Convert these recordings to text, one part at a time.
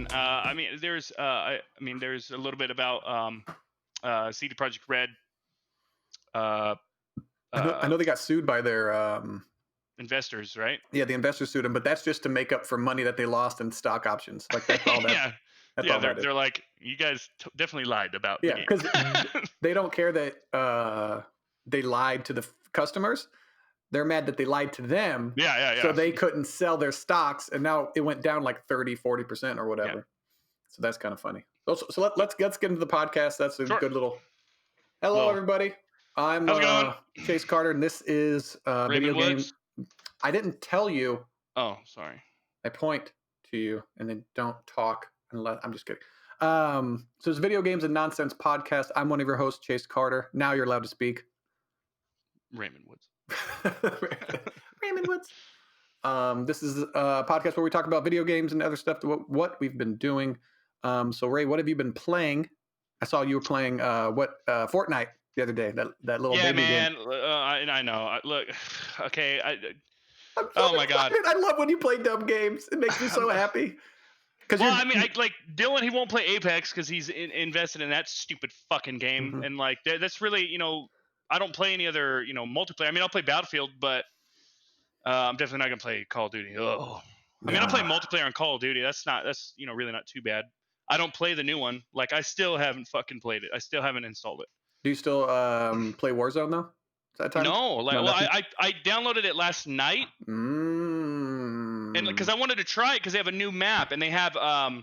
listen. There's there's a little bit about CD Projekt Red. Uh, I know they got sued by their investors, right? the investors sued them, but that's just to make up for money that they lost in stock options. Like that's all that. Yeah, That's all they're like, you guys definitely lied about the game. because they don't care that they lied to the customers. They're mad that they lied to them. Yeah. So they couldn't sell their stocks, and now it went down like 30-40% or whatever. Yeah. So that's kind of funny. So let's get into the podcast. That's a good little. Hello, Well, everybody. I'm how's it going? Chase Carter, and this is video Raymond game. Woods? I didn't tell you. Oh, sorry. I point to you, and then don't talk unless I'm just kidding. So it's Video Games and Nonsens podcast. I'm one of your hosts, Chase Carter. Now you're allowed to speak. Raymond Woods. Raymond Woods. This is a podcast where we talk about video games and other stuff, what we've been doing. So Ray, what have you been playing? I saw you were playing Fortnite the other day. That little baby man. game. I know. Look, okay. Oh my God. I love when you play dumb games. It makes me so happy. Well, Dylan, he won't play Apex because he's invested in that stupid fucking game, Mhm. and like that's really, I don't play any other, multiplayer. I mean, I'll play Battlefield, but I'm definitely not gonna play Call of Duty. Oh, I mean, I'll play multiplayer on Call of Duty. That's really not too bad. I don't play the new one. Like, I still haven't fucking played it. I still haven't installed it. Do you still play Warzone though? Is that time? No, I downloaded it last night, and because I wanted to try it because they have a new map and they have a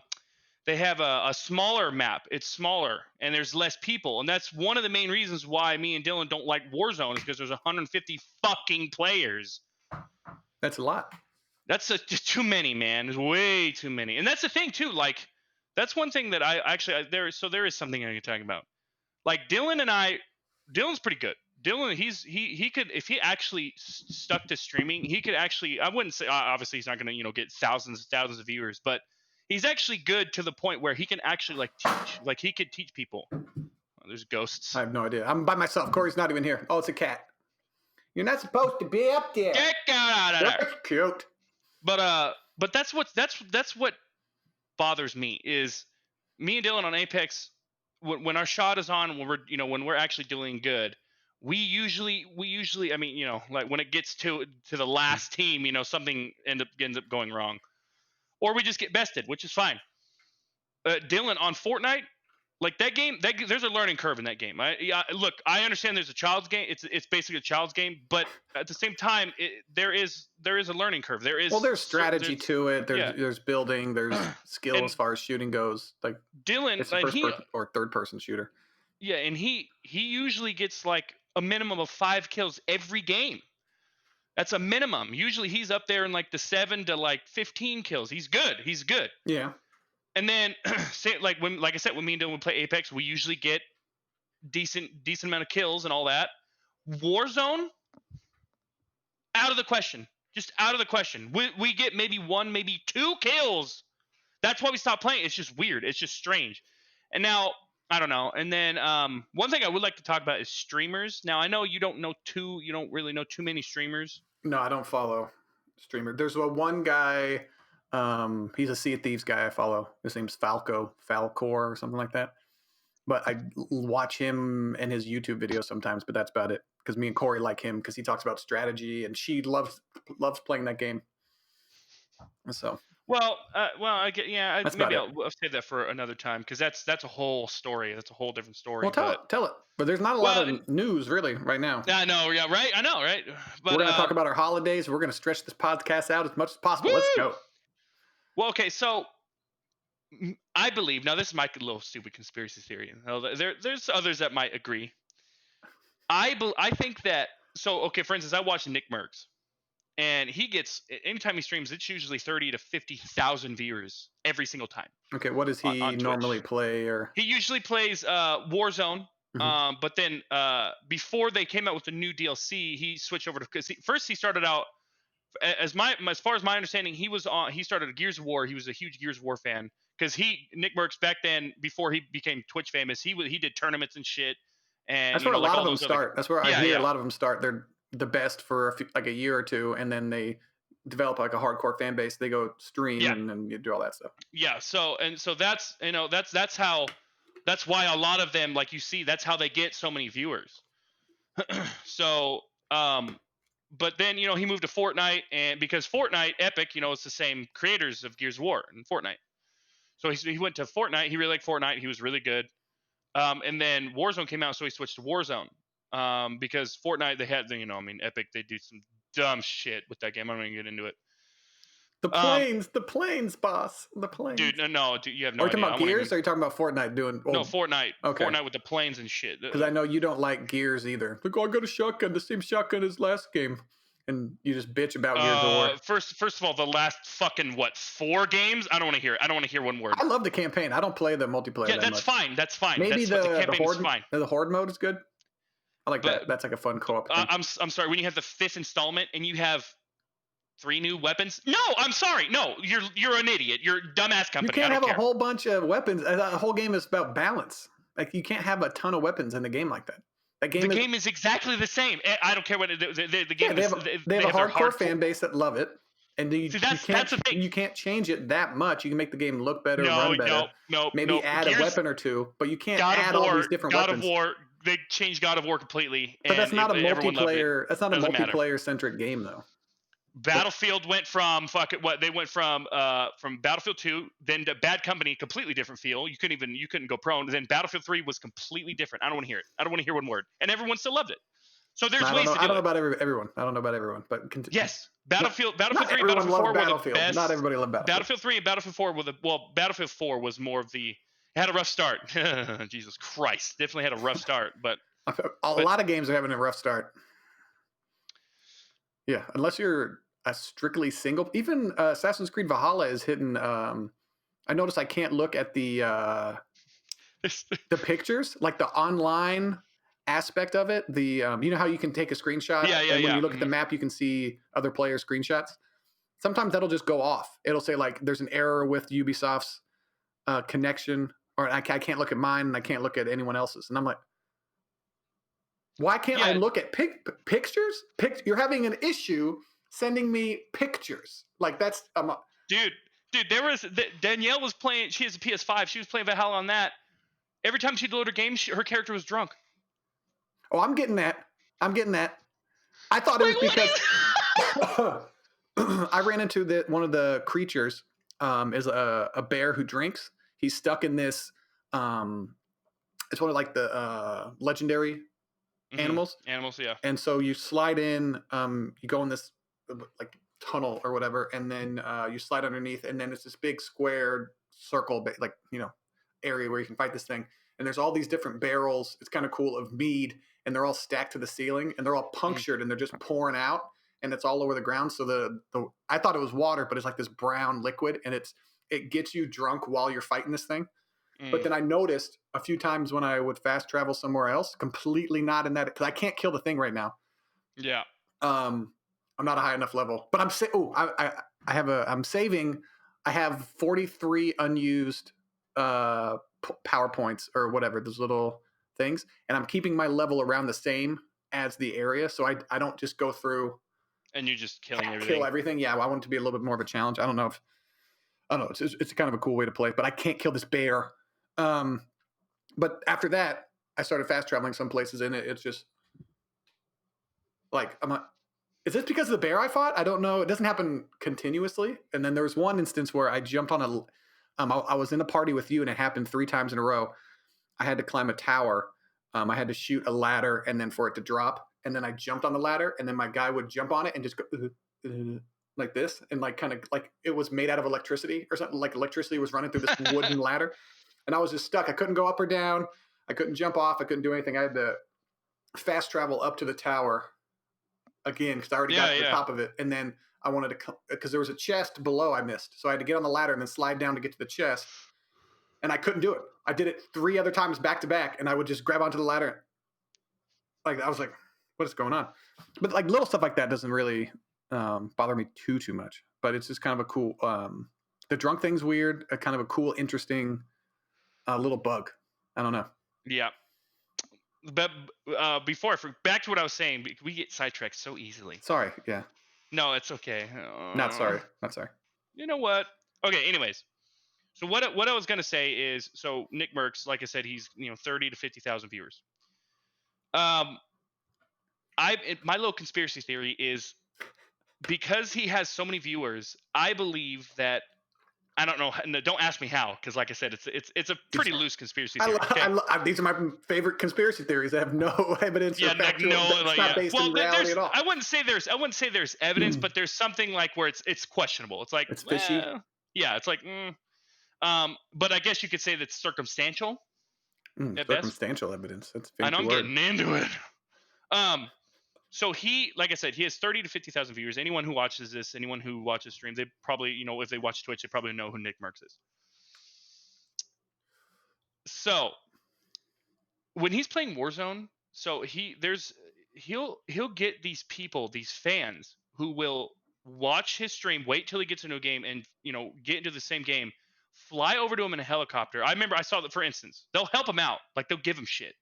smaller map. It's smaller and there's less people, and that's one of the main reasons why me and Dylan don't like Warzone, is because there's 150 fucking players. That's a lot. That's just too many, man. There's way too many, and that's the thing too. Like, that's one thing that there is something I can talk about. Like, Dylan's pretty good. Dylan, he could, if he actually stuck to streaming, he could actually, I wouldn't say, obviously he's not going to, get thousands of viewers, but he's actually good to the point where he can actually like teach, like he could teach people. Oh, there's ghosts. I have no idea. I'm by myself. Corey's not even here. Oh, it's a cat. You're not supposed to be up there. Get out of there. That's cute. But that's what bothers me, is me and Dylan on Apex, when our shot is on, when we're actually doing good, we usually, I mean, like when it gets to the last team, something ends up going wrong, or we just get bested, which is fine. Dylan on Fortnite, like that game, there's a learning curve in that game. Look, I understand there's a child's game. It's basically a child's game, but at the same time, there is a learning curve. There's strategy to it. There's building. There's skill as far as shooting goes. Like Dylan, it's a first person or third person shooter. Yeah, and he usually gets like a minimum of 5 kills every game. That's a minimum. Usually he's up there in like the 7 to like 15 kills. He's good. Yeah. And then like I said, when me and Dylan would play Apex, we usually get decent amount of kills and all that. Warzone, out of the question. Just out of the question. We get maybe 1, maybe 2 kills. That's why we stopped playing. It's just weird. It's just strange. And now, I don't know. And then one thing I would like to talk about is streamers. Now, I know you don't really know too many streamers. No, I don't follow streamer. There's one guy, he's a Sea of Thieves guy I follow. His name's Falcor or something like that. But I watch him and his YouTube videos sometimes, but that's about it. Because me and Corey like him because he talks about strategy, and she loves playing that game. So I get, yeah. Maybe I'll save that for another time, because that's a whole story. That's a whole different story. Well, tell it. But there's not a lot of news really right now. I know, yeah, right. I know, right. But we're gonna talk about our holidays. We're gonna stretch this podcast out as much as possible. Woo! Let's go. Well, okay, so I believe, now this is my little stupid conspiracy theory. There's others that might agree. I think that, so okay, for instance, I watch Nick Merckx. And he gets, anytime he streams, it's usually 30 to 50,000 viewers every single time. Okay, what does he normally play? Or he usually plays Warzone. Mm-hmm. But then before they came out with the new DLC, he switched over to, because first he started out as far as my understanding, he started a Gears of War. He was a huge Gears of War fan, because Nick Merckx back then, before he became Twitch famous, he did tournaments and shit. And that's where a lot of them start. That's where I hear a lot of them start. They're the best for a year or two, and then they develop like a hardcore fan base. They go stream Yeah, and then you do all that stuff. yeah. So that's that's why a lot of them, like you see, that's how they get so many viewers. So but then he moved to Fortnite, and because Fortnite, Epic, it's the same creators of Gears of War and Fortnite. So he went to Fortnite. He really liked Fortnite. He was really good. And then Warzone came out, so he switched to Warzone. Because Fortnite, they had, Epic, they do some dumb shit with that game. I'm not gonna get into it. The planes, boss, the planes. Dude, no, dude, you have no Are you talking idea. about Gears? Or are you talking about Fortnite doing? No, Well, Fortnite. okay. Fortnite with the planes and shit. Because I know you don't like Gears either. Like, oh, I got a shotgun, the same shotgun as last game, and you just bitch about Gears of War. First of all, the last fucking 4 games? I don't want to hear it. I don't want to hear one word. I love the campaign. I don't play the multiplayer. Yeah, that that's much. fine. That's fine. Maybe the campaign horde, is fine. The horde mode is good. I like that. That's like a fun co-op thing. I'm sorry. When you have the 5th installment and you have 3 new weapons? No, I'm sorry. No, you're an idiot. You're a dumbass company. You can't I don't have care. a whole bunch of weapons. The whole game is about balance. Like, you can't have a ton of weapons in the game like that. The game is exactly the same. I don't care what the game is. They have a hardcore fan base that love it. And that's the thing. You can't change it that much. You can make the game look better, No, run better. No. Maybe add a weapon or two, but you can't add all these different weapons. God of War, they changed God of War completely. But that's not a multiplayer. That's not a multiplayer centric game, though. Battlefield went from they went from Battlefield 2, then to Bad Company, completely different feel. You couldn't go prone. Then Battlefield 3 was completely different. I don't want to hear it. I don't want to hear one word. And everyone still loved it. So there's ways to do it. I don't know about everyone. I don't know about everyone, but yes, Battlefield 3 and Battlefield 4 were the best. Not everybody loved Battlefield. Battlefield 3 and Battlefield 4 were Battlefield 4 was more of the. It had a rough start. Jesus Christ, definitely had a rough start, but a lot of games are having a rough start. Yeah, unless you're a strictly single. Even Assassin's Creed Valhalla is hitting. I noticed I can't look at the pictures, like the online aspect of it. The you know how you can take a screenshot, and when you look at the map, you can see other players' screenshots. Sometimes that'll just go off. It'll say like there's an error with Ubisoft's connection, or I can't look at mine, and I can't look at anyone else's, and I'm like, why can't I look at pictures? You're having an issue sending me pictures. Like that's dude. There was Danielle was playing. She has a PS5. She was playing Valhalla on that. Every time she'd load her game, her character was drunk. Oh, I'm getting that. I thought it was because I ran into one of the creatures is a bear who drinks. He's stuck in this. It's one of like the legendary animals. Animals, yeah. And so you slide in. You go in this like tunnel or whatever, and then you slide underneath, and then it's this big square circle, like area where you can fight this thing. And there's all these different barrels. It's kind of cool of mead, and they're all stacked to the ceiling, and they're all punctured, and they're just pouring out, and it's all over the ground. So the I thought it was water, but it's like this brown liquid, and it gets you drunk while you're fighting this thing. But then I noticed a few times when I would fast travel somewhere else, completely not in that, because I can't kill the thing right now. Yeah. I'm not a high enough level, but I'm saving. I have 43 unused PowerPoints or whatever, those little things, and I'm keeping my level around the same as the area, so I don't just go through and you're just kill everything. Yeah, I want it to be a little bit more of a challenge. I don't know. It's kind of a cool way to play, but I can't kill this bear. But after that, I started fast traveling some places, and it's just like is this because of the bear I fought? I don't know. It doesn't happen continuously. And then there was one instance where I jumped on I was in a party with you, and it happened 3 times in a row. I had to climb a tower. I had to shoot a ladder, and then for it to drop. And then I jumped on the ladder, and then my guy would jump on it and just go like this, and like kind of like it was made out of electricity or something. Like electricity was running through this wooden ladder, and I was just stuck. I couldn't go up or down. I couldn't jump off. I couldn't do anything. I had to fast travel up to the tower again because I already got to the top of it, and then I wanted to come because there was a chest below I missed, so I had to get on the ladder and then slide down to get to the chest, and I couldn't do it. I did it 3 other times back to back, and I would just grab onto the ladder. Like I was like, "What is going on?" But like little stuff like that doesn't really bother me too much. But it's just kind of a cool. The drunk thing's weird. A kind of a cool, interesting little bug. I don't know. Yeah. But back to what I was saying, we get sidetracked so easily. Sorry. Yeah. No, it's okay. Not sorry. Not sorry. You know what? Okay. Anyways, so what I was gonna say is, so Nick Merckx, like I said, he's 30 to 50,000 viewers. Um, my little conspiracy theory is because he has so many viewers. I believe that I don't know. No, don't ask me how, because like I said, it's a pretty loose conspiracy theory. Okay. These are my favorite conspiracy theories that have no evidence or Yeah, like factual. no, It's like not yeah. based Well, in reality there's at all. I wouldn't say there's evidence, but there's something like where it's questionable. It's like It's fishy. yeah, it's like but I guess you could say that's circumstantial at best. Circumstantial evidence. That's a I know fancy I'm word. getting into it. So he, like I said, he has 30 to 50,000 viewers. Anyone who watches this, anyone who watches streams, they probably, if they watch Twitch, they probably know who Nick Merckx is. So when he's playing Warzone, so he'll get these people, these fans who will watch his stream, wait till he gets into a game, and get into the same game, fly over to him in a helicopter. I remember I saw that, for instance, they'll help him out, like they'll give him shit.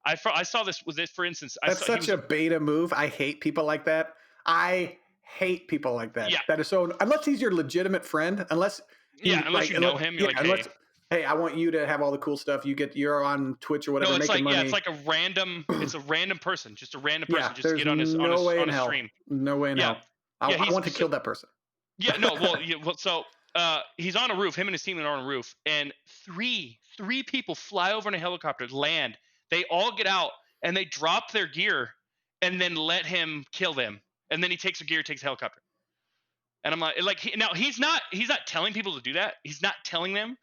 I saw this with this, for instance. That's such a beta move. I hate people like that. I hate people like that. Yeah. That is so. Unless he's your legitimate friend, unless you know him, you're like, hey, I want you to have all the cool stuff. You're on Twitch or whatever. No, it's making like money. it's like a random. It's a random person, just a random person, just there's get on his stream. No way in hell. I want to kill that person. Yeah, no, well, so he's on a roof. Him and his team are on a roof, and three people fly over in a helicopter, land. They all get out and they drop their gear, and then let him kill them. And then he takes their gear, takes the helicopter. And I'm like, he's not telling people to do that. He's not telling them.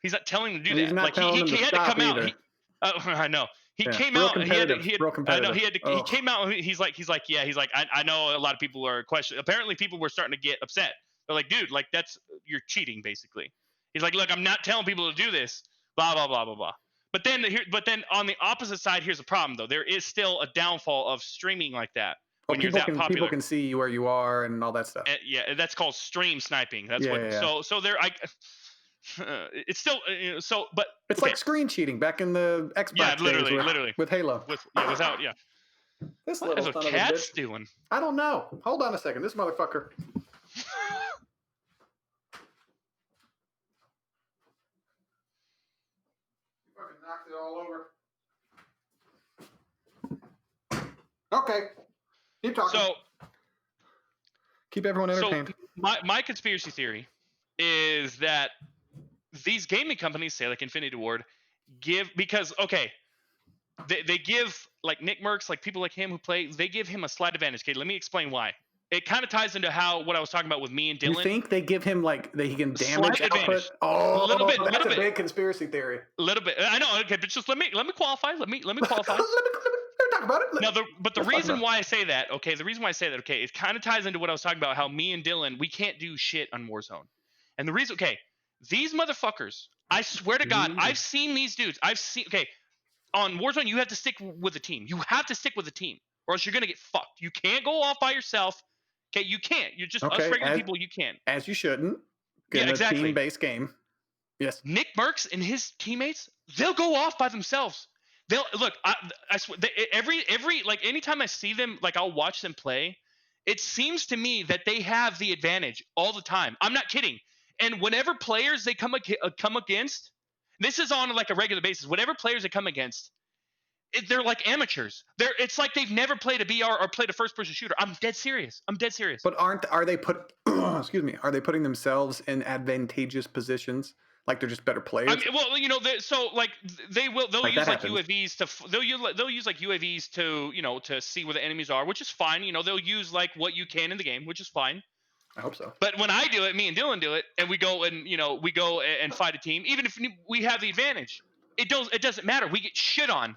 He's not telling them to do that. He's not telling them he had to come either. out. I know. He came real out. Competitive. I know he had to. He came out. He's like, I know a lot of people are questioning. Apparently, people were starting to get upset. They're like, dude, like you're cheating, basically. He's like, look, I'm not telling people to do this. Blah blah blah blah blah. But then on the opposite side, here's a problem though. There is still a downfall of streaming like that. When you're that popular, people can see where you are and all that stuff. Yeah, that's called stream sniping. That's So there, it's still but it's like screen cheating back in the Xbox. Yeah, literally with Halo. Without This what little is a cat's doing? I don't know. Hold on a second. This motherfucker. Fucking knocked it all over. Okay. Keep talking. So keep everyone entertained. So my conspiracy theory is that these gaming companies, say like Infinity Ward, because they give like Nick Merckx, like people like him who play, they give him a slight advantage. Okay, let me explain why. It kind of ties into what I was talking about with me and Dylan. You think they give him like that he can damage output? Oh, a little bit. That's a big conspiracy theory. A little bit. I know. Okay, but just let me qualify. Let me qualify. let me talk about it. The reason why I say that, it kind of ties into what I was talking about. How me and Dylan, we can't do shit on Warzone, and the reason, these motherfuckers, I swear to God, I've seen these dudes. On Warzone, you have to stick with a team. You have to stick with a team, or else you're gonna get fucked. You can't go off by yourself. Okay, you can't. You're just us regular people. You can't. As you shouldn't. Yeah, exactly. A team-based game. Yes. Nick Merckx and his teammates, they'll go off by themselves. They'll look. I swear. Every like anytime I see them, like I'll watch them play. It seems to me that they have the advantage all the time. I'm not kidding. And whenever players they come against, this is on like a regular basis. Whatever players they come against, they're like amateurs. It's like they've never played a BR or played a first-person shooter. I'm dead serious. But are they are they putting themselves in advantageous positions? Like they're just better players? I mean, well, they'll like use like UAVs they'll use like UAVs to to see where the enemies are, which is fine. They'll use like what you can in the game, which is fine. I hope so. But when I do it, me and Dylan do it, and we go and fight a team, even if we have the advantage, it doesn't matter. We get shit on.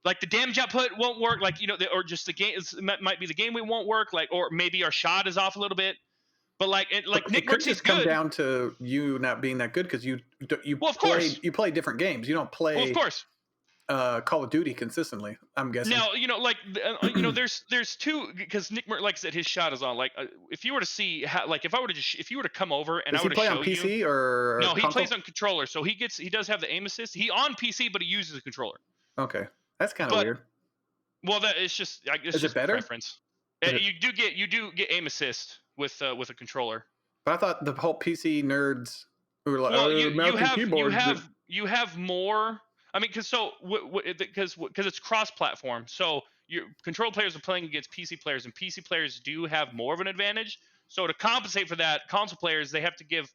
Like the damage output won't work. Like or just the game might be the game we won't work. Like or maybe our shot is off a little bit. But Nick could just come down to you not being that good because you play different games. You don't play. Well, of course. Call of Duty consistently. I'm guessing. Now there's two because Nick Merckx, like I said, his shot is on. Like if you were to see how, like if you were to come over and Does I were to show you. Does he play on PC or? No, he console? plays on controller. So he does have the aim assist. He on PC, but he uses a controller. Okay, that's kind of weird. Well, that it's just is it better? Preference. You do get aim assist with a controller. But I thought the whole PC nerds who were like, Well, mouse and keyboard. you have more. I mean, because it's cross-platform. So your control players are playing against PC players, and PC players do have more of an advantage. So to compensate for that, console players they have to give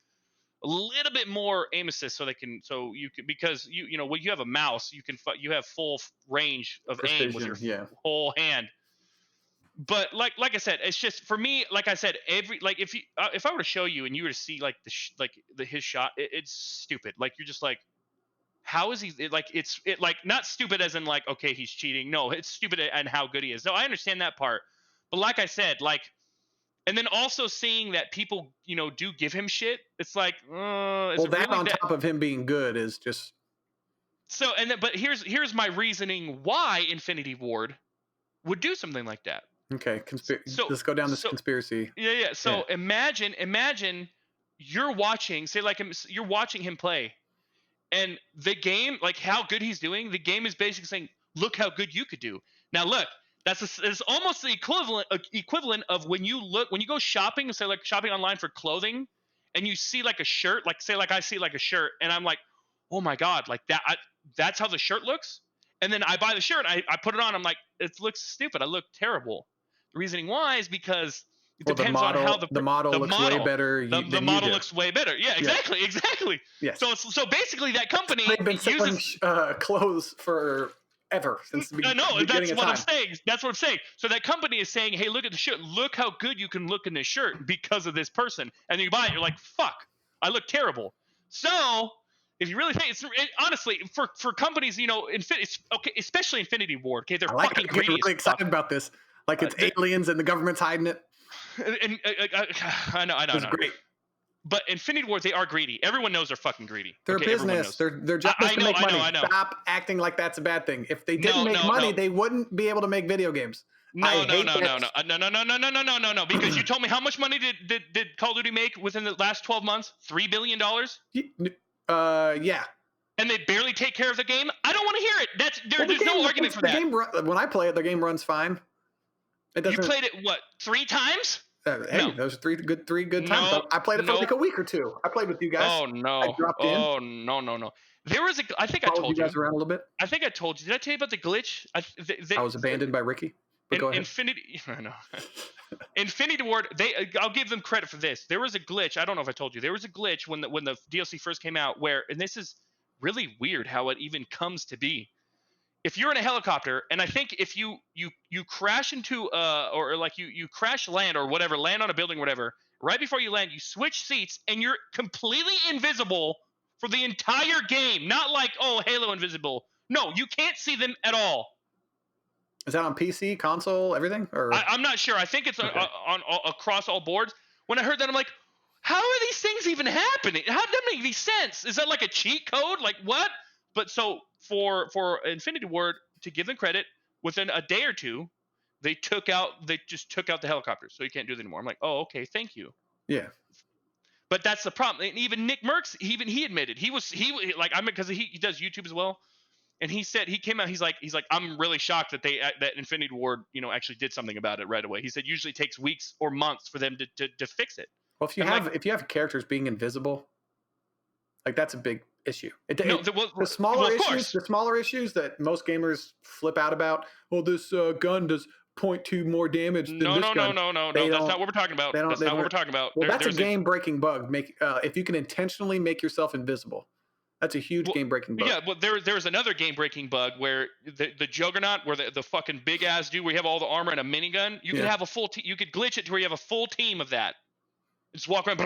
a little bit more aim assist so you can because when you have a mouse you have full range of aim with your Precision, whole hand. But like I said, it's just for me. Like I said, if I were to show you and you were to see like his shot, it's stupid. Like you're just like, how is he? It's like not stupid as in like okay he's cheating. No, it's stupid and how good he is. No, I understand that part. But like I said, and then also seeing that people do give him shit. It's like, well, that really on top of him being good is just so. And then, but here's my reasoning why Infinity Ward would do something like that. Okay, let's go down this conspiracy. Yeah. So imagine you're watching, say you're watching him play, and the game, like how good he's doing, the game is basically saying, look how good you could do. Now look, it's almost the equivalent of when you go shopping, say like shopping online for clothing, and you see like a shirt, like say like I see like a shirt, and I'm like, oh my god, like that's how the shirt looks. And then I buy the shirt, I put it on, I'm like, it looks stupid, I look terrible. The reasoning why is because it depends on how the model looks way better. The model looks way better. Yeah, exactly. Yes. So basically, that company they've been selling clothes forever since the beginning. I know. That's what I'm saying. That's what I'm saying. So that company is saying, hey, look at the shirt. Look how good you can look in this shirt because of this person. And then you buy it. You're like, fuck, I look terrible. So if you really think honestly for companies, especially Infinity Ward. Okay, they're fucking greedy. I'm really excited about this. Like it's aliens and the government's hiding it. And I know. It's great. But Infinity Ward, they are greedy. Everyone knows they're fucking greedy. They're business. Their job is to make money. I know. Stop acting like that's a bad thing. If they didn't make money, they wouldn't be able to make video games. No. Because you told me how much money did Call of Duty make within the last 12 months? $3 billion? Yeah. And they barely take care of the game? I don't want to hear it. There's no argument for that. When I play it, the game runs fine. You played it, what, 3 times? Those are three good times. I played it for like a week or two. I played with you guys. Oh no! I dropped in. Oh no! There was I think I told you guys around a little bit. I think I told you. Did I tell you about the glitch? I was abandoned by Ricky. Go ahead. Infinity Ward. I'll give them credit for this. There was a glitch. I don't know if I told you. There was a glitch when the DLC first came out where, and this is really weird how it even comes to be. If you're in a helicopter, and I think if you crash into or like you crash land or whatever, land on a building, whatever, right before you land, you switch seats and you're completely invisible for the entire game. Not like, oh, Halo invisible. No, you can't see them at all. Is that on PC, console, everything? Or I'm not sure. I think it's on across all boards. When I heard that, I'm like, how are these things even happening? How does that make any sense? Is that like a cheat code? Like what? But so for Infinity Ward, to give them credit, within a day or two, they just took out the helicopters, so you can't do that anymore. I'm like, oh, okay, thank you. Yeah. But that's the problem. And even Nick Merckx, he admitted he because he does YouTube as well, and he said he came out. He's like I'm really shocked that Infinity Ward actually did something about it right away. He said usually it takes weeks or months for them to fix it. Well, if you have characters being invisible, like that's a big issue. The smaller issues that most gamers flip out about. Well, this gun does 0.2 more damage than this gun. No. That's not what we're talking about. That's not what we're talking about. Well, that's a game-breaking bug. If you can intentionally make yourself invisible, that's a huge game-breaking bug. Yeah, but there's another game-breaking bug where the Juggernaut, where the fucking big-ass dude, where you have all the armor and a minigun, you can have a full team. You could glitch it to where you have a full team of that. Just walk around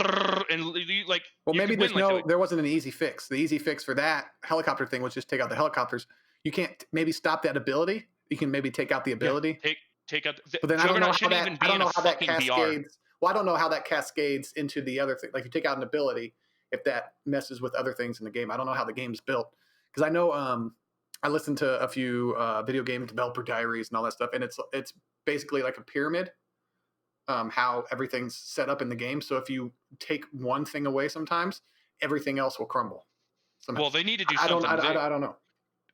and like. Well, maybe there wasn't an easy fix. The easy fix for that helicopter thing was just take out the helicopters. You can't maybe stop that ability. You can maybe take out the ability. Yeah, take out. But then I don't know how that cascades. Well, I don't know how that cascades into the other thing. Like you take out an ability, if that messes with other things in the game. I don't know how the game's built because I know I listened to a few video game developer diaries and all that stuff, and it's basically like a pyramid. How everything's set up in the game. So if you take one thing away, sometimes everything else will crumble. Somehow. Well, they need to do something. I don't know.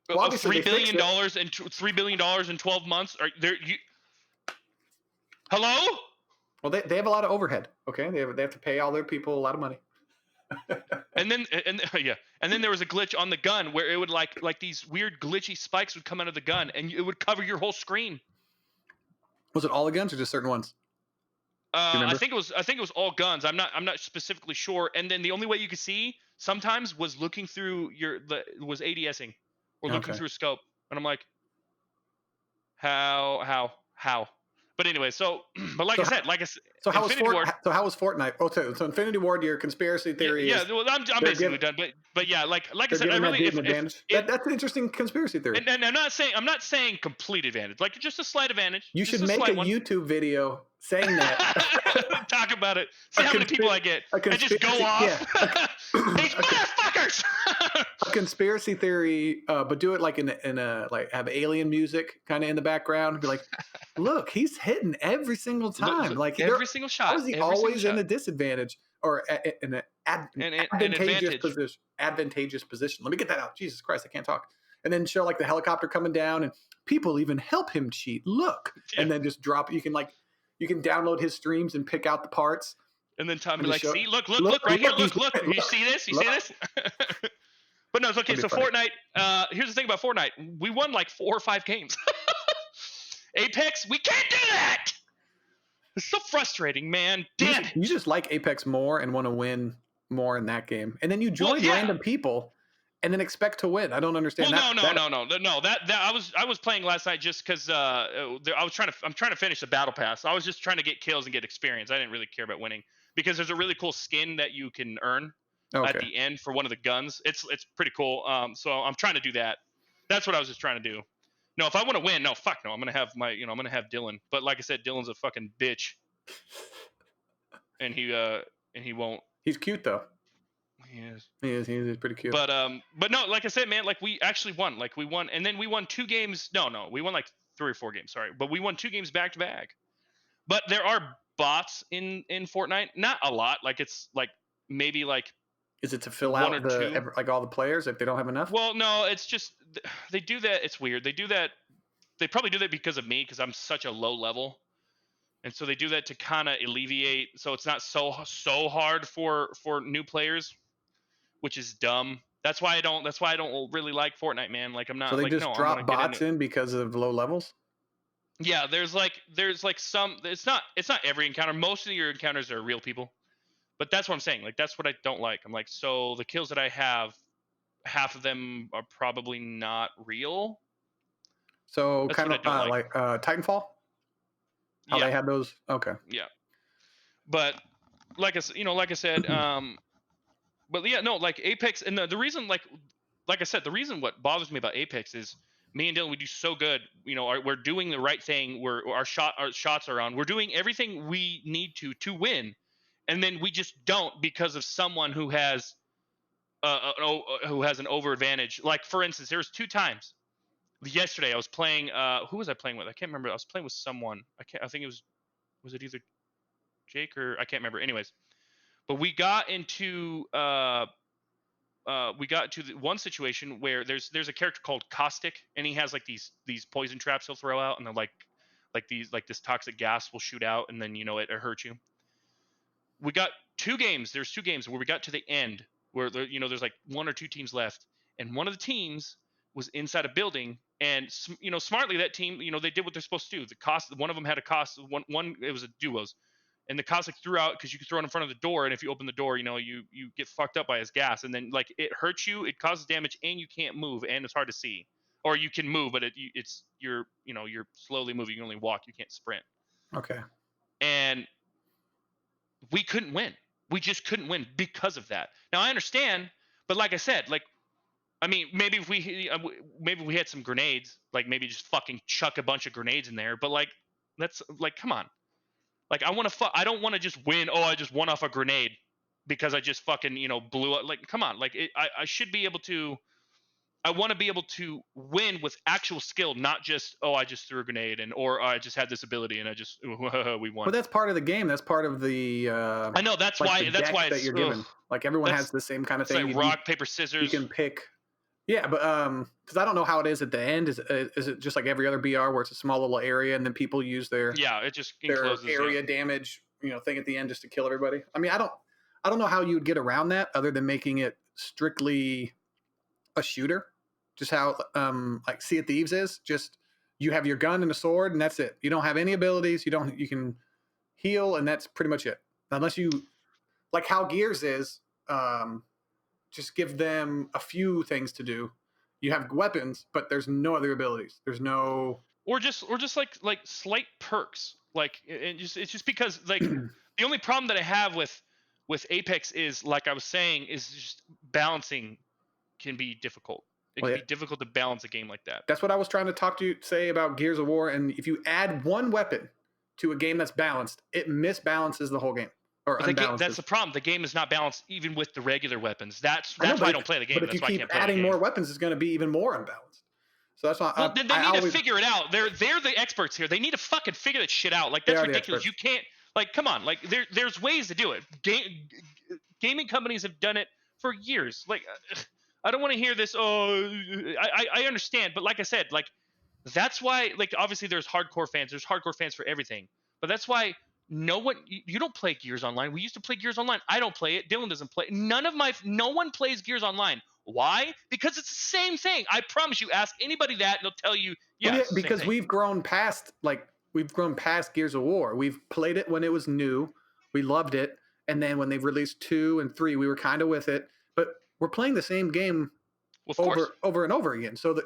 Well, $3 billion and $3 billion in 12 months. Hello? Well, they have a lot of overhead. Okay, they have to pay all their people a lot of money. And then yeah, and then there was a glitch on the gun where it would like these weird glitchy spikes would come out of the gun and it would cover your whole screen. Was it all the guns or just certain ones? Do you I remember? think it was all guns. I'm not specifically sure. And then the only way you could see sometimes was looking through was ADSing or looking Okay. through a scope. And I'm like, how? But anyway, so but like So I said, like I said, So how Infinity Ward. was Fortnite? Oh, so Infinity Ward, your conspiracy theory Yeah, is well, I'm they're basically giving done. But yeah, like I they're said, I giving that really dude an advantage. if That's an interesting conspiracy theory. and I'm not saying complete advantage, like just a slight advantage, You just should a make a slight one. YouTube video saying that. Talk about it. See how many people I get, and just go off. Yeah. These motherfuckers. A conspiracy theory, but do it like in a like have alien music kind of in the background. Be like, look, he's hitting every single time. Look, Like every single shot. how is he Every single always in shot. a disadvantage or in an An advantageous advantage. position? Advantageous position. Let me get that out. Jesus Christ, I can't talk. And then show like the helicopter coming down, and people even help him cheat. Look, Yeah. and then just drop. You can download his streams and pick out the parts. And then Tom be And like, show- see, look, look, right here, he's- look. You see this? You see this? But no, it's okay. That'd So be funny. Fortnite. Here's the thing about Fortnite. We won like 4 or 5 games. Apex, we can't do that. It's so frustrating, man. Damn it. You just like Apex more and want to win more in that game, and then you join yeah. random people and then expect to win. I don't understand. Well, no. That I was playing last night just because I'm trying to finish the battle pass. I was just trying to get kills and get experience. I didn't really care about winning because there's a really cool skin that you can earn at the end for one of the guns. It's pretty cool. So I'm trying to do that. That's what I was just trying to do. No, if I want to win, no, fuck no. I'm gonna have I'm gonna have Dylan. But like I said, Dylan's a fucking bitch, and he won't. He's cute though. He is. He is. He's pretty cute. But no, like I said, man, like we actually won. Like we won, and then we won 2 games. No, we won like 3 or 4 games. Sorry, but we won 2 games back to back. But there are bots in Fortnite. Not a lot. Like it's like maybe like. Is it to fill out like all the players if they don't have enough? Well, no, it's just they do that. It's weird. They do that. They probably do that because of me, because I'm such a low level, and so they do that to kind of alleviate. So it's not so hard for new players, which is dumb. That's why I don't really like Fortnite, man. Like I'm not. So they like, just no, drop bots in because of low levels. Yeah, there's like some. It's not every encounter. Most of your encounters are real people. But that's what I'm saying. Like that's what I don't like. I'm like, so the kills that I have, half of them are probably not real. So That's kind of like Titanfall. How they had those? Okay. Yeah. But like I said, but yeah, no, like Apex, and the reason, like I said, the reason what bothers me about Apex is me and Dylan, we do so good. We're doing the right thing. Our shots are on. We're doing everything we need to win. And then we just don't because of someone who has an over advantage. Like for instance, there was 2 times. Yesterday I was playing. Who was I playing with? I can't remember. I was playing with someone. I think it was it either Jake or I can't remember. Anyways, but we got into the one situation where there's a character called Caustic, and he has like these poison traps he'll throw out, and they're like this toxic gas will shoot out, and then it hurts you. We got 2 games. There's 2 games where we got to the end where there's like 1 or 2 teams left, and one of the teams was inside a building, and smartly that team they did what they're supposed to do. One of them had a cost. One it was a duos, and the Cossack threw out because you could throw it in front of the door, and if you open the door, you get fucked up by his gas, and then like it hurts you, it causes damage, and you can't move, and it's hard to see. Or you can move, but you're slowly moving. You can only walk. You can't sprint. Okay. And we couldn't win. We just couldn't win because of that. Now I understand, but like I said, maybe if we had some grenades, like maybe just fucking chuck a bunch of grenades in there. But like, that's like, come on. Like I don't want to just win. Oh, I just won off a grenade because I just fucking blew up. Like, come on. Like I should be able to. I want to be able to win with actual skill, not just I just threw a grenade or I just had this ability and I just we won. But that's part of the game. That's part of the. I know that's why that you're given. Like everyone has the same kind of thing. Like rock paper scissors. You can pick Yeah, but because I don't know how it is at the end. Is it just like every other BR where it's a small little area and then people use Yeah, it just their encloses. Yeah. area damage, thing at the end just to kill everybody? I mean, I don't know how you would get around that other than making it strictly a shooter. Just how like Sea of Thieves is. Just you have your gun and a sword and that's it. You don't have any abilities. You can heal and that's pretty much it. Unless you like how Gears is, just give them a few things to do. You have weapons, but there's no other abilities. There's no. Or just like slight perks. Like it's just because like the only problem that I have with Apex is, like I was saying, is just balancing can be difficult. It Well, can yeah, be difficult to balance a game like that. that's what I was trying to talk to you say about Gears of War. And if you add one weapon to a game that's balanced, it misbalances the whole game or But that's unbalances. the problem. The game is not balanced even with the regular weapons. That's I know, that's why I don't play the game. but if you That's why I keep can't play that adding game. more weapons, it's going to be even more unbalanced. So that's why Well, then they I need to always figure it out. They're the experts here. They need to fucking figure that shit out. Like they that's are the ridiculous. experts. You can't, like, come on. Like there's ways to do it. Gaming companies have done it for years. Like I don't want to hear this. Oh, I understand, but like I said, like that's why, like, obviously there's hardcore fans. There's hardcore fans for everything. But that's why no one you don't play Gears Online. We used to play Gears Online. I don't play it. Dylan doesn't play. No one plays Gears Online. Why? Because it's the same thing. I promise you, ask anybody that and they'll tell you, Well, yeah, yeah, it's the same because thing. we've grown past Gears of War. We've played it when it was new. We loved it, and then when they've released 2 and 3, we were kind of with it. But we're playing the same game Well, of course. over and over again. So that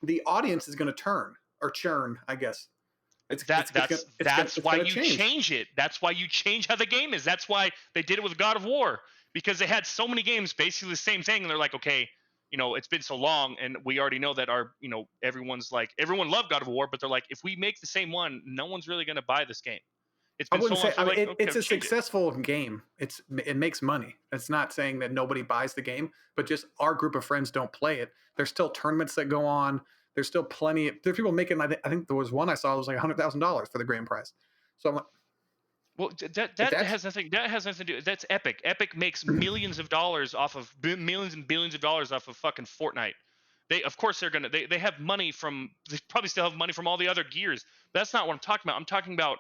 the audience is going to turn or churn, I guess. That's It's why gonna you change. change it. That's why you change how the game is. That's why they did it with God of War, because they had so many games basically the same thing, and they're like, okay, it's been so long, and we already know that everyone loved God of War, but they're like, if we make the same one, no one's really gonna buy this game. It's I been so wouldn't long, say. so I mean, like, okay, it's a change it. successful game. It makes money. It's not saying that nobody buys the game, but just our group of friends don't play it. There's still tournaments that go on. There's still plenty. There's people making. I think there was one I saw. It was like $100,000 for the grand prize. So I'm like, Well, if that that's has nothing. That has nothing to do. That's Epic. Epic makes millions of dollars off of millions and billions of dollars off of fucking Fortnite. Of course, they have money from. They probably still have money from all the other gears. That's not what I'm talking about. I'm talking about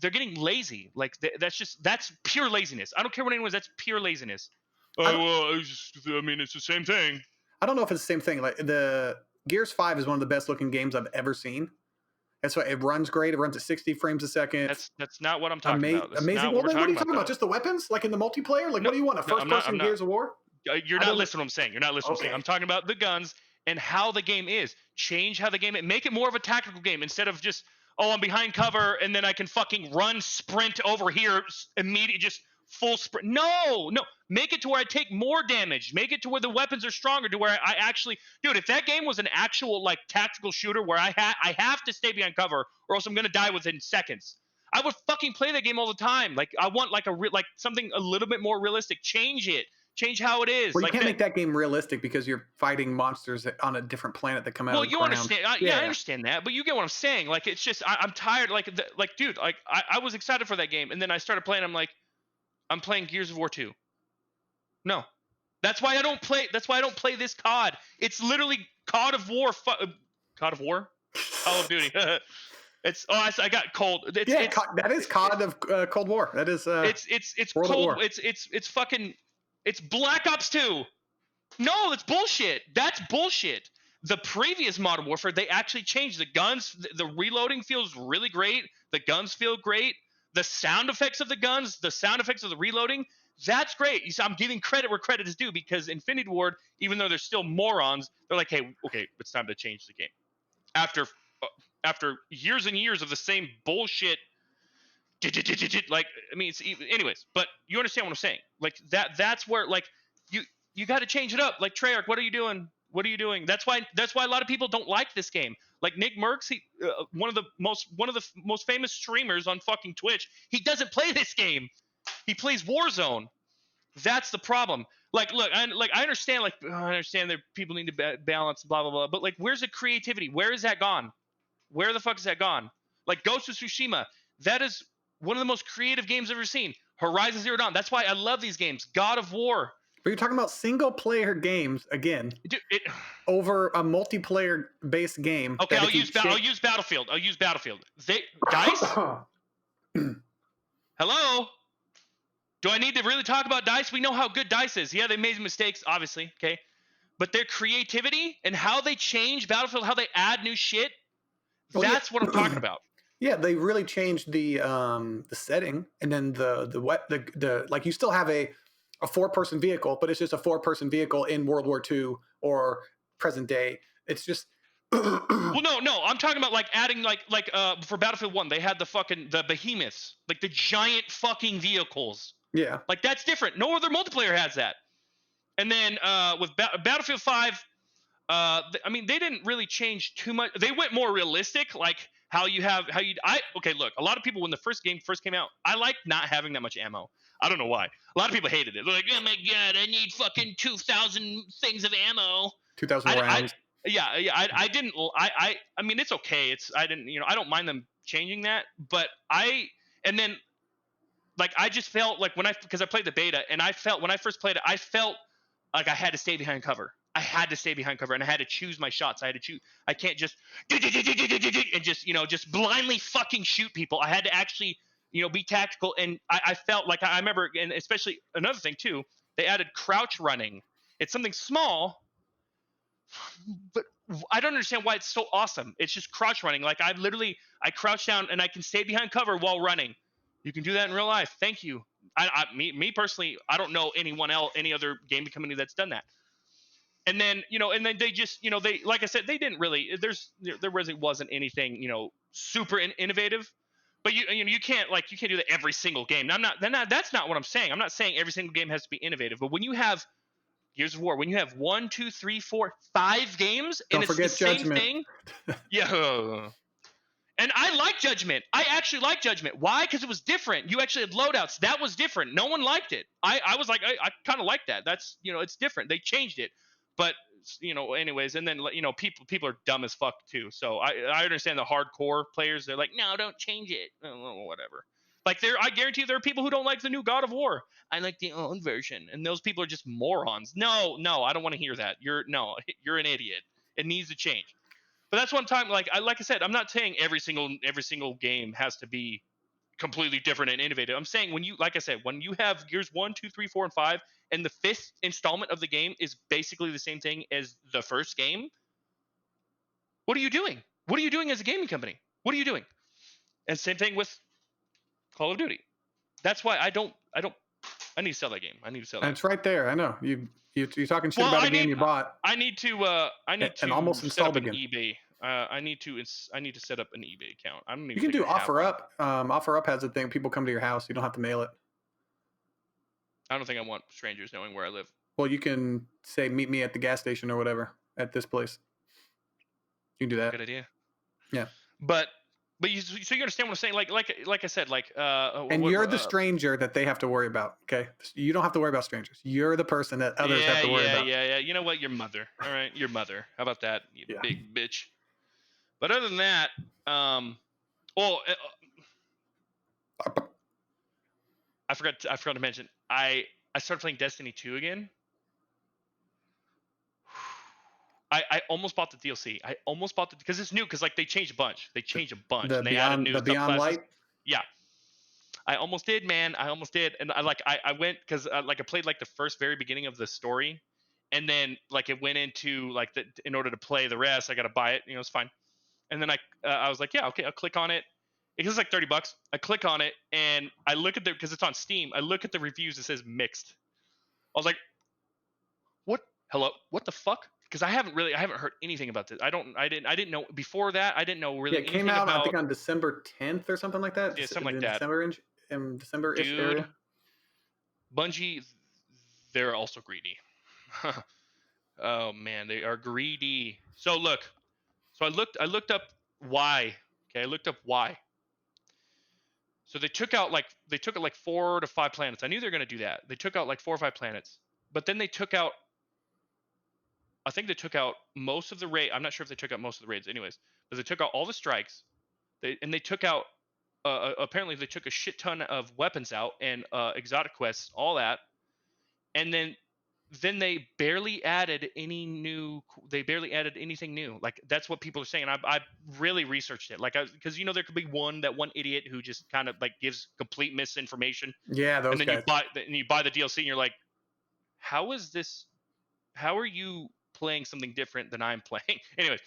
they're getting lazy. Like that's pure laziness. I don't care what anyone is. That's pure laziness. I Oh don't. well, I mean, it's the same thing. I don't know if it's the same thing. Like the Gears 5 is one of the best looking games I've ever seen. That's why it runs great. It runs at 60 frames a second. That's not what I'm talking about. That's Amazing. not Well, what we're then what are talking you about, talking about? though. Just the weapons, like in the multiplayer? Like, No, what do you want? A no, first I'm not. I'm person not. Gears of War? You're I not don't. listening to what I'm saying. You're not listening to what I'm saying. I'm Okay. talking about the guns and how the game is. Change how the game is. Make it more of a tactical game instead of just, oh, I'm behind cover and then I can fucking run, sprint over here, immediate, just full sprint. No, no. Make it to where I take more damage. Make it to where the weapons are stronger. To where I actually, dude, if that game was an actual like tactical shooter where I have to stay behind cover or else I'm gonna die within seconds. I would fucking play that game all the time. Like I want like like something a little bit more realistic. Change it. Change how it is. Well, you Like can't that. make that game realistic because you're fighting monsters on a different planet that come out Well, of the you ground. understand. Yeah, Yeah, I yeah. understand that, but you get what I'm saying. Like it's just I'm tired. Like dude, like I was excited for that game, and then I started playing. I'm like, I'm playing Gears of War 2. No, that's why I don't play. That's why I don't play this COD. It's literally COD of War. COD of War. Call of Duty. It's I got cold. Yeah, that is COD of Cold War. That is It's World at cold. War. It's fucking. It's Black Ops 2. No, that's bullshit. That's bullshit. The previous Modern Warfare, they actually changed the guns. The reloading feels really great. The guns feel great. The sound effects of the guns, the sound effects of the reloading, that's great. You see, I'm giving credit where credit is due because Infinity Ward, even though they're still morons, they're like, hey, okay, it's time to change the game. After after years and years of the same bullshit, like I mean, anyways. But you understand what I'm saying? Like that's where like you you got to change it up. Like Treyarch, what are you doing? What are you doing? That's why a lot of people don't like this game. Like Nick Merckx, one of the most famous streamers on fucking Twitch. He doesn't play this game. He plays Warzone. That's the problem. Like, look, I understand. Like, I understand that people need to balance, blah blah blah. But like, where's the creativity? Where is that gone? Where the fuck is that gone? Like Ghost of Tsushima, that is one of the most creative games I've ever seen. Horizon Zero Dawn. That's why I love these games. God of War. But you're talking about single player games again Dude, over a multiplayer based game okay, that I'll if you use Battlefield. I'll use Battlefield. Dice. Hello. Do I need to really talk about Dice? We know how good Dice is. Yeah, they made mistakes, obviously. Okay, but their creativity and how they change Battlefield, how they add new shit. Well, yeah. That's what I'm talking about. Yeah, they really changed the setting, and then the like you still have a 4-person vehicle, but it's just a 4-person vehicle in World War II or present day. It's just Well, no, I'm talking about like adding for Battlefield 1, they had the behemoths, like the giant fucking vehicles. yeah. Like that's different. No other multiplayer has that. And then with Battlefield 5, I mean, they didn't really change too much. They went more realistic, like okay, look, a lot of people when the first game first came out, I liked not having that much ammo. I don't know why. A lot of people hated it. They're like, oh my god, I need fucking 2,000 things of ammo. 2,000 rounds. Yeah, I didn't. I mean, it's okay. I didn't. I don't mind them changing that. But and then like I just felt like because I played the beta and I felt when I first played it, I felt like I had to stay behind cover. I had to stay behind cover and I had to choose my shots. I can't just and just blindly fucking shoot people. I had to actually be tactical. And I felt like I remember, and especially another thing too, they added crouch running. It's something small, but I don't understand why it's so awesome. It's just crouch running. Like I crouch down and I can stay behind cover while running. You can do that in real life. Thank you. Me personally, I don't know any other gaming company that's done that. And then they just they, like I said, they didn't really. There really wasn't anything super innovative. But you can't do that every single game. Now, that's not what I'm saying. I'm not saying every single game has to be innovative. But when you have Gears of War, when you have 1, 2, 3, 4, 5 games and it's the same thing, yeah. And I like Judgment. I actually like Judgment. Why? Because it was different. You actually had loadouts. That was different. No one liked it. I was like, I kind of like that. That's it's different. They changed it, but anyways. And then people are dumb as fuck too. So I understand the hardcore players. They're like, no, don't change it. Oh, whatever. Like I guarantee there are people who don't like the new God of War. I like the old version, and those people are just morons. No, I don't want to hear that. You're an idiot. It needs to change. But that's one time, like I said, I'm not saying every single game has to be completely different and innovative. I'm saying when you have Gears 1, 2, 3, 4, and 5, and the 5th installment of the game is basically the same thing as the first game. What are you doing? What are you doing as a gaming company? What are you doing? And same thing with Call of Duty. That's why I need to sell that game. I need to sell that. It's right there. I know you're talking shit about a game you bought. I need to and almost set up an again. eBay. I need to set up an eBay account. I don't even. You can do OfferUp. OfferUp has a thing. People come to your house. You don't have to mail it. I don't think I want strangers knowing where I live. Well, you can say meet me at the gas station or whatever at this place. You can do that. Good idea. Yeah. But so you understand what I'm saying? Like I said, and you're the stranger that they have to worry about. Okay, you don't have to worry about strangers. You're the person that others have to worry about. Yeah. You know what? Your mother. All right, your mother. How about that? You big bitch. But other than that, I forgot to mention. I started playing Destiny 2 again. I almost bought the DLC. I almost bought because it's new. Because they changed a bunch. And they added new Beyond Light. Yeah, I almost did, man. I almost did, and I went because I played the first very beginning of the story, and then it went into in order to play the rest, I got to buy it. It's fine. And then I was like, yeah, okay, I'll click on it. It was like $30. I click on it and I look at because it's on Steam. I look at the reviews. It says mixed. I was like, what? Hello? What the fuck? Because I haven't heard anything about this. I didn't know before that. I didn't know really. Yeah, it came out I think on December 10th or something like that. Yeah, something like that. December-ish area. Bungie, they're also greedy. Oh man, they are greedy. So look, I looked up why. Okay, I looked up why. So they took out 4 to 5 planets. I knew they were going to do that. They took out 4 or 5 planets, but then they took out. I think they took out most of the raid. I'm not sure if they took out most of the raids, anyways. But they took out all the strikes. They took out. Apparently, they took a shit ton of weapons out and exotic quests, all that. And then then they barely added anything new. Like that's what people are saying. I really researched it. Like, because there could be that one idiot who just kind of like gives complete misinformation, Yeah, and those then guys. you buy the DLC, and you're like, how is this? How are you playing something different than I'm playing? Anyways,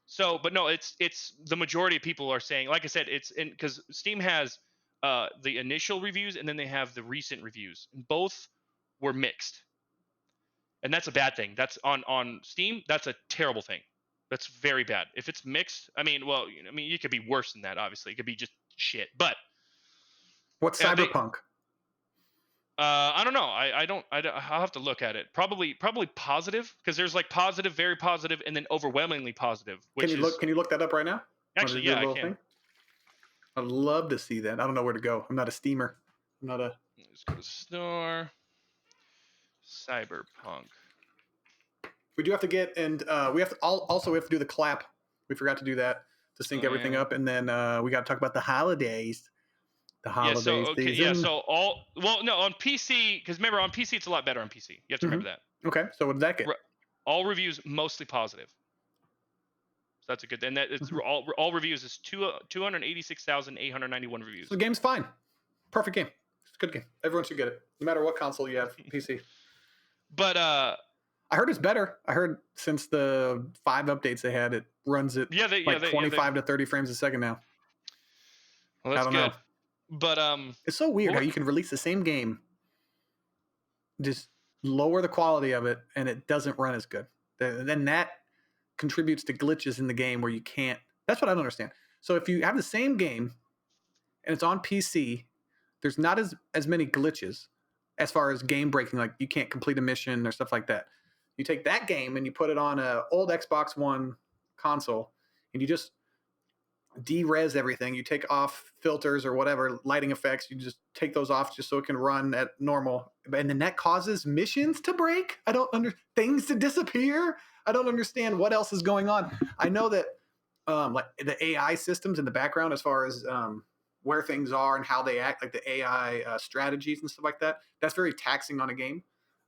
so but no, it's the majority of people are saying, like I said, it's in because Steam has the initial reviews and then they have the recent reviews, and both were mixed, and that's a bad thing. That's on Steam. That's a terrible thing. That's very bad. If it's mixed, I mean, well, it could be worse than that. Obviously, it could be just shit. But What's they, Cyberpunk? I don't know. I'll have to look at it. Probably positive, because there's like positive, very positive, and then overwhelmingly positive, Can which you look? is Can you look that up right now? Want to actually, do a yeah, I little can. thing? I'd love to see that. I don't know where to go. I'm not a steamer. I'm not a. Let's go to store. Cyberpunk. We do have to get, and we have to also we have to do the clap. We forgot to do that to sync Oh everything yeah. up, and then we got to talk about the holidays. The Yeah. holiday So okay. Yeah. season. So no, on PC, because remember, on PC it's a lot better on PC. You have to Hmm. remember that. Okay, so what did that get? All reviews mostly positive. So that's a good. And that it's Mhm. all reviews is 286,891 reviews. So the game's fine. Perfect game. It's a good game. Everyone should get it, no matter what console you have. PC. But I heard it's better. I heard since the 5 updates they had, it runs at like 25 to 30 frames a second now. Well, I that's don't good. know. But It's so weird how you can release the same game, just lower the quality of it, and it doesn't run as good. Then that contributes to glitches in the game where you can't. That's what I don't understand. So if you have the same game and it's on PC, there's not as many glitches as far as game breaking, like you can't complete a mission or stuff like that. You take that game and you put it on a old Xbox One console, and you just de-res everything. You take off filters or whatever lighting effects. You just take those off just so it can run at normal. And then that causes missions to break. I don't things to disappear. I don't understand what else is going on. I know that like the AI systems in the background, as far as where things are and how they act, like the AI strategies and stuff like that. That's very taxing on a game.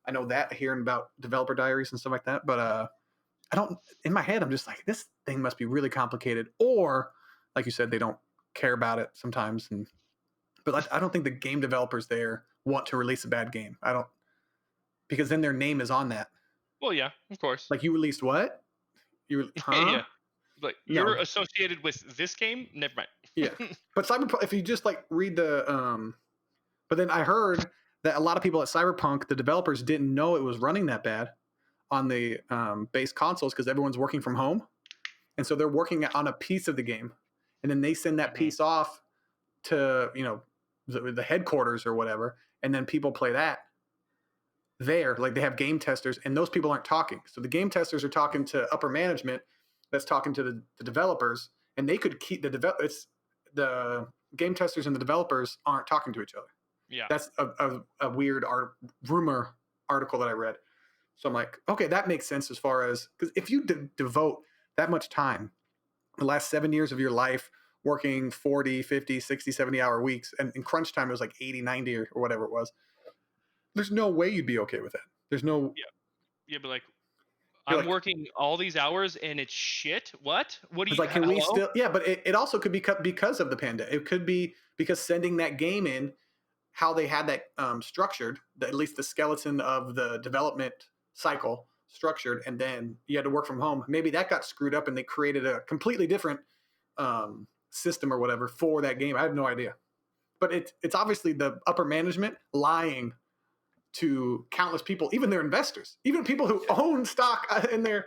I know that, hearing about developer diaries and stuff like that. But I don't. In my head, I'm just like, this thing must be really complicated, or like you said, they don't care about it sometimes. But I don't think the game developers there want to release a bad game. I don't, because then their name is on that. well, yeah, of course. Like, you released what? Yeah. Like, No. you're associated with this game. Never mind. Yeah. But Cyberpunk, if you just like read the but then I heard that a lot of people at Cyberpunk, the developers, didn't know it was running that bad on the base consoles because everyone's working from home, and so they're working on a piece of the game, and then they send that piece off to the headquarters or whatever, and then people play that there. Like, they have game testers, and those people aren't talking, so the game testers are talking to upper management that's talking to the developers, and they could keep the game testers and the developers aren't talking to each other. Yeah. That's a weird rumor article that I read. So I'm like, okay, that makes sense, as far as, because if you devote that much time, the last 7 years of your life, working 40, 50, 60, 70-hour weeks, and in crunch time it was like 80, 90 or whatever it was, there's no way you'd be okay with that. There's no. Yeah, but like, I'm working all these hours and it's shit. What do It's you like, can we hello? still? Yeah, but it also could be because of the pandemic. It could be because sending that game in, how they had that structured, at least the skeleton of the development cycle structured, and then you had to work from home. Maybe that got screwed up and they created a completely different system or whatever for that game. I have no idea. But it's obviously the upper management lying to countless people, even their investors, even people who own stock in their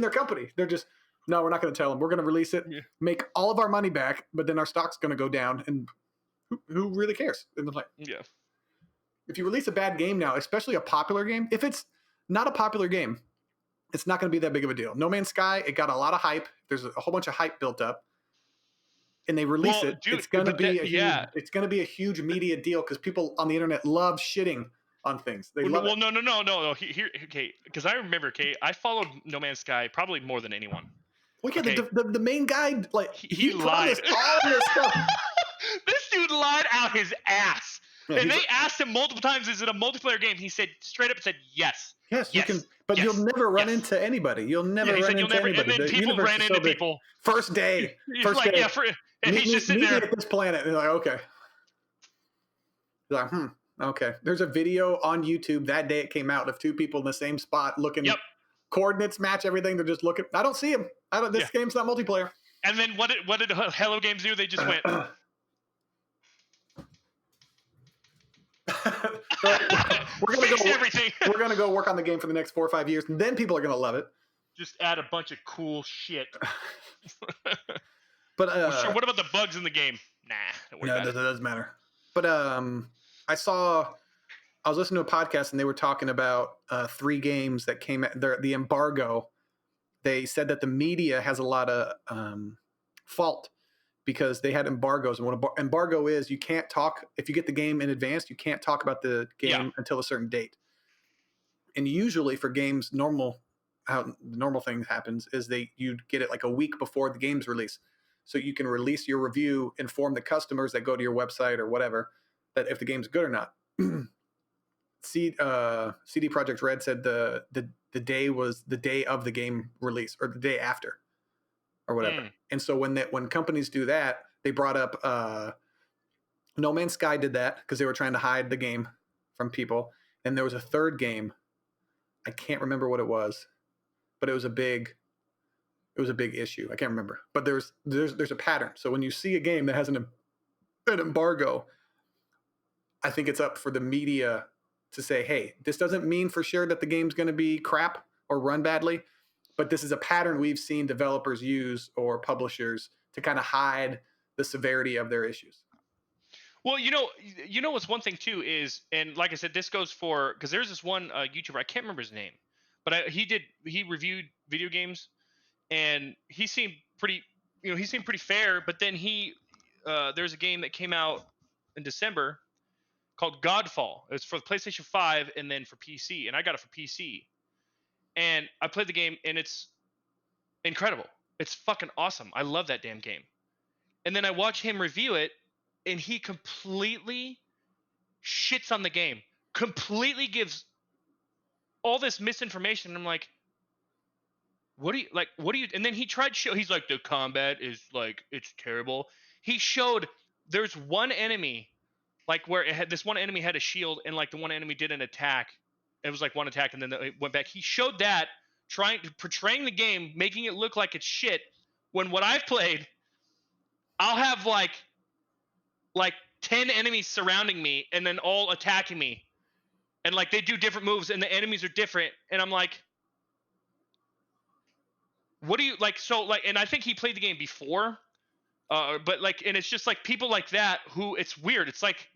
company. They're just, no, we're not going to tell them. We're going to release it, make all of our money back, but then our stock's going to go down, and who really cares? And like, if you release a bad game now, especially a popular game, if it's not a popular game, it's not going to be that big of a deal. No Man's Sky, it got a lot of hype. There's a whole bunch of hype built up, and they release it. Dude, it's going to be it's going to be a huge media deal because people on the internet love shitting on things. They love it. No. Here, okay, because I remember, okay, I followed No Man's Sky probably more than anyone. Well, yeah, okay. the main guy, like, he lied. All this stuff. This dude lied out his ass. Yeah, and they asked him multiple times, "Is it a multiplayer game?" He said straight up, said yes. Yes, you can, Yes. but Yes. you'll never run Yes. into anybody. You'll Yeah, never he run said you'll into never, and anybody. then The people universe ran is so into big. people. First day, He's first like, day. and he's just sitting Meet me there. at this planet. And they're like, okay. Like, okay. There's a video on YouTube that day it came out of two people in the same spot looking. Yep. Coordinates match everything. They're just looking. I don't see them. This game's not multiplayer. And then what did Hello Games do? They just went. We're gonna Fixed go. everything. We're gonna go work on the game for the next 4 or 5 years, and then people are gonna love it. Just add a bunch of cool shit. But well, sure. What about the bugs in the game? Nah, don't worry about it doesn't matter. But I was listening to a podcast and they were talking about 3 games that came at the embargo. They said that the media has a lot of fault because they had embargoes. And what embargo is, you can't talk if you get the game in advance. You can't talk about the game until a certain date. And usually for games, how the normal thing happens is you get it like a week before the game's release, so you can release your review, inform the customers that go to your website or whatever that if the game's good or not. CD Projekt Red said the day was the day of the game release or the day after or whatever. And so when companies do that, they brought up No Man's Sky did that because they were trying to hide the game from people. And there was a third game, I can't remember what it was, but it was a big issue. I can't remember, but there's a pattern. So when you see a game that has an embargo, I think it's up for the media to say, hey, this doesn't mean for sure that the game's going to be crap or run badly, but this is a pattern we've seen developers use or publishers to kind of hide the severity of their issues. Well, what's one thing too is, and like I said, this goes for, because there's this one YouTuber, I can't remember his name, but he reviewed video games, and he seemed pretty fair. But then there's a game that came out in December called Godfall. It's for the PlayStation 5 and then for PC, and I got it for PC. And I played the game, and it's incredible. It's fucking awesome. I love that damn game. And then I watch him review it, and he completely shits on the game. Completely gives all this misinformation. And I'm like, what do you? And then he tried to show. He's like, the combat is like, it's terrible. He showed there's one enemy, like where this one enemy had a shield, and like the one enemy did an attack. It was like one attack, and then it went back. He showed that, portraying the game, making it look like it's shit. When what I've played, I'll have like 10 enemies surrounding me, and then all attacking me, and like they do different moves, and the enemies are different, and I'm like, what do you like? So like, and I think he played the game before, but like, and it's just like people like that who, it's weird. It's like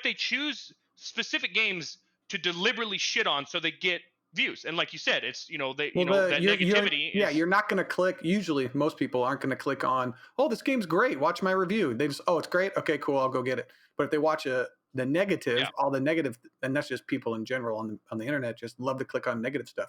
they choose specific games to deliberately shit on so they get views. And like you said, it's that negativity. You're not going to click. Usually, most people aren't going to click on, oh, this game's great, watch my review. They just, oh, it's great, okay, cool, I'll go get it. But if they watch the negative, all the negative, and that's just people in general on the internet just love to click on negative stuff.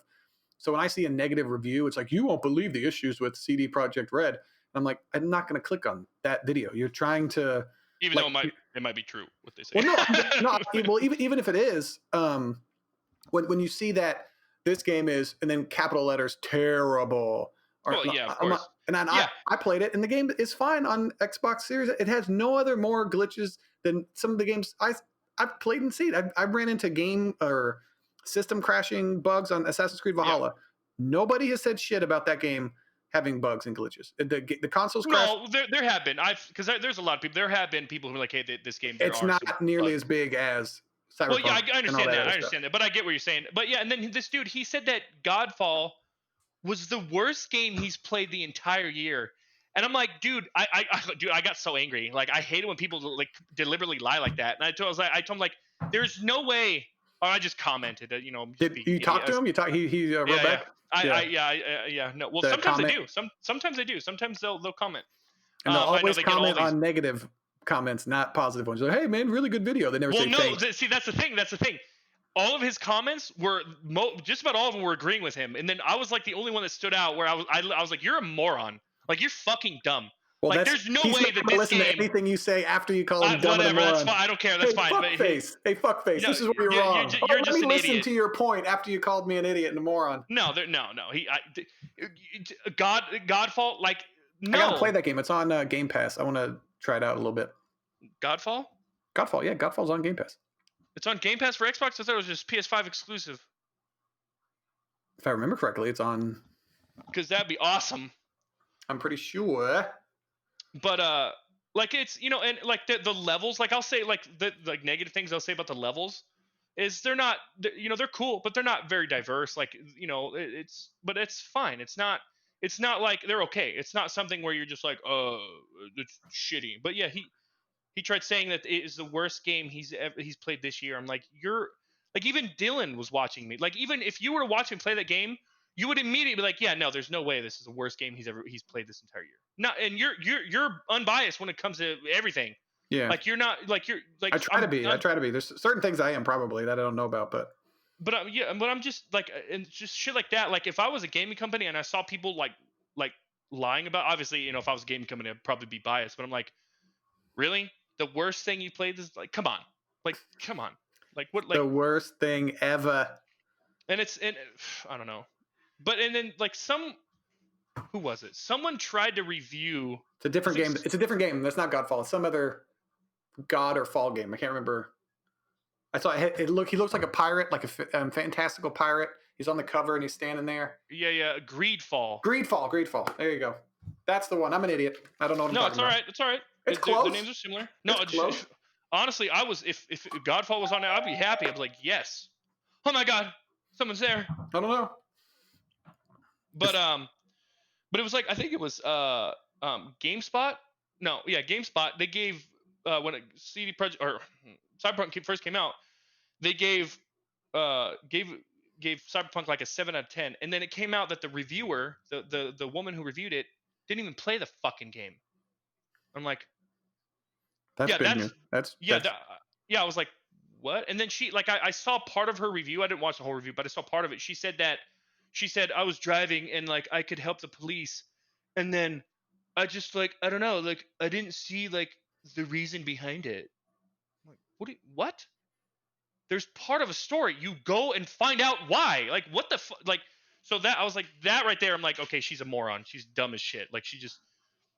So when I see a negative review, it's like, you won't believe the issues with CD Projekt Red. And I'm like, I'm not going to click on that video. You're trying to, even though it might be true what they say. Well, well, even if it is, when you see that this game is, and then capital letters, terrible. Well, yeah, of course. I played it, and the game is fine on Xbox Series. It has no other more glitches than some of the games I've played and seen. I ran into game or system crashing bugs on Assassin's Creed Valhalla. Yeah. Nobody has said shit about that game having bugs and glitches. The consoles crash. No, there have been. Because there's a lot of people. There have been people who are like, hey, this game. It's not nearly as big as Cyberpunk. Well, yeah, I understand that. I understand that. But I get what you're saying. But yeah, and then this dude, he said that Godfall was the worst game he's played the entire year. And I'm like, dude, I got so angry. Like, I hate it when people like deliberately lie like that. And I told him like, there's no way. Or I just commented that, Did you talk to him? You talk. He wrote back. Yeah. No. Well, sometimes they do. Sometimes they do. Sometimes they'll comment. And they'll always comment on negative comments, not positive ones. Like, hey man, really good video. They never say thanks. See, that's the thing. All of his comments were just about all of them were agreeing with him, and then I was like the only one that stood out where I was like, you're a moron. Like, you're fucking dumb. Well, Like, there's no he's way not that going to this listen to game. anything you say after you call him dumb and a Whatever, that's moron. fine. I don't care. That's Hey, fine. But fuckface. Hey, fuckface. no, This is where you're wrong. Oh, you're let just me an listen idiot. to your point after you called me an idiot and a moron. No, no. Godfall, like, I got to no. play that game. It's on Game Pass. I want to try it out a little bit. Godfall? Godfall. Yeah, Godfall's on Game Pass. It's on Game Pass for Xbox? I thought it was just PS5 exclusive. If I remember correctly, it's on. Because that'd be awesome. I'm pretty sure. But like, it's, and like the levels, like, I'll say, like, the like negative things I'll say about the levels is they're not, they're cool, but they're not very diverse. Like, but it's fine. It's not like they're okay. It's not something where you're just like, oh, it's shitty. But yeah, he tried saying that it is the worst game he's played this year. I'm like, you're like, even Dylan was watching me. Like, even if you were to watch him play that game, you would immediately be like, yeah, no, there's no way this is the worst game he's played this entire year. Not, and you're unbiased when it comes to everything. Yeah. Like, you're not, like, you're like, I try to be. There's certain things I am probably that I don't know about, but yeah, but I'm just like, and just shit like that. Like, if I was a gaming company and I saw people like lying about, obviously, if I was a gaming company, I'd probably be biased. But I'm like, really? The worst thing you played is, like, come on, like, what, like, the worst thing ever. and I don't know, but and then, like, who was it? Someone tried to review. It's a different game. It's a different game. That's not Godfall. It's some other God or Fall game. I can't remember. I saw it. He looks like a pirate, like a fantastical pirate. He's on the cover and he's standing there. Yeah. Greedfall. Greedfall. There you go. That's the one. I'm an idiot. I don't know what I'm talking about. It's all right. It's close. The names are similar. No, it's close. Honestly, I was, if Godfall was on it, I'd be happy. I'd be like, yes. Oh my God, someone's there. I don't know. But it was like, I think it was GameSpot. No, yeah, GameSpot. They gave when CD Projekt or Cyberpunk first came out, they gave Cyberpunk like a 7 out of 10, and then it came out that the reviewer, the woman who reviewed it, didn't even play the fucking game. I'm like, that's big news. I was like, what? And then she, like, I saw part of her review. I didn't watch the whole review, but I saw part of it. She said I was driving and, like, I could help the police, and then I just, like, I don't know, like, I didn't see, like, the reason behind it. I'm like, what? There's part of a story. You go and find out why. Like, what the like, so that, I was like, that right there, I'm like, okay, she's a moron. She's dumb as shit. Like,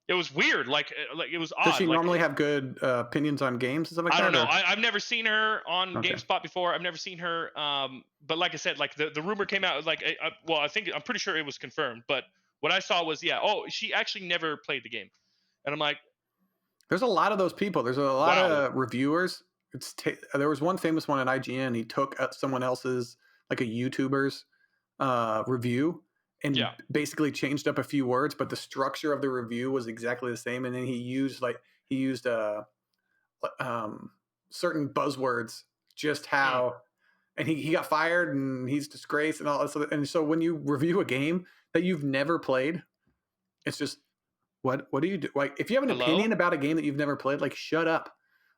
it was weird. Like, it was odd. Does she like, normally have good opinions on games and stuff like that? I don't know. I've never seen her on GameSpot before. I've never seen her. But like I said, like, the rumor came out, like, I'm pretty sure it was confirmed. But what I saw was, she actually never played the game. And I'm like, there's a lot of those people. There's a lot of reviewers. There was one famous one at IGN. He took someone else's, like a YouTuber's review, and basically changed up a few words, but the structure of the review was exactly the same. And then he used certain buzzwords, just how, and he got fired and he's disgraced and all that. And so when you review a game that you've never played, it's just, what do you do? Like, if you have an opinion about a game that you've never played, like, shut up.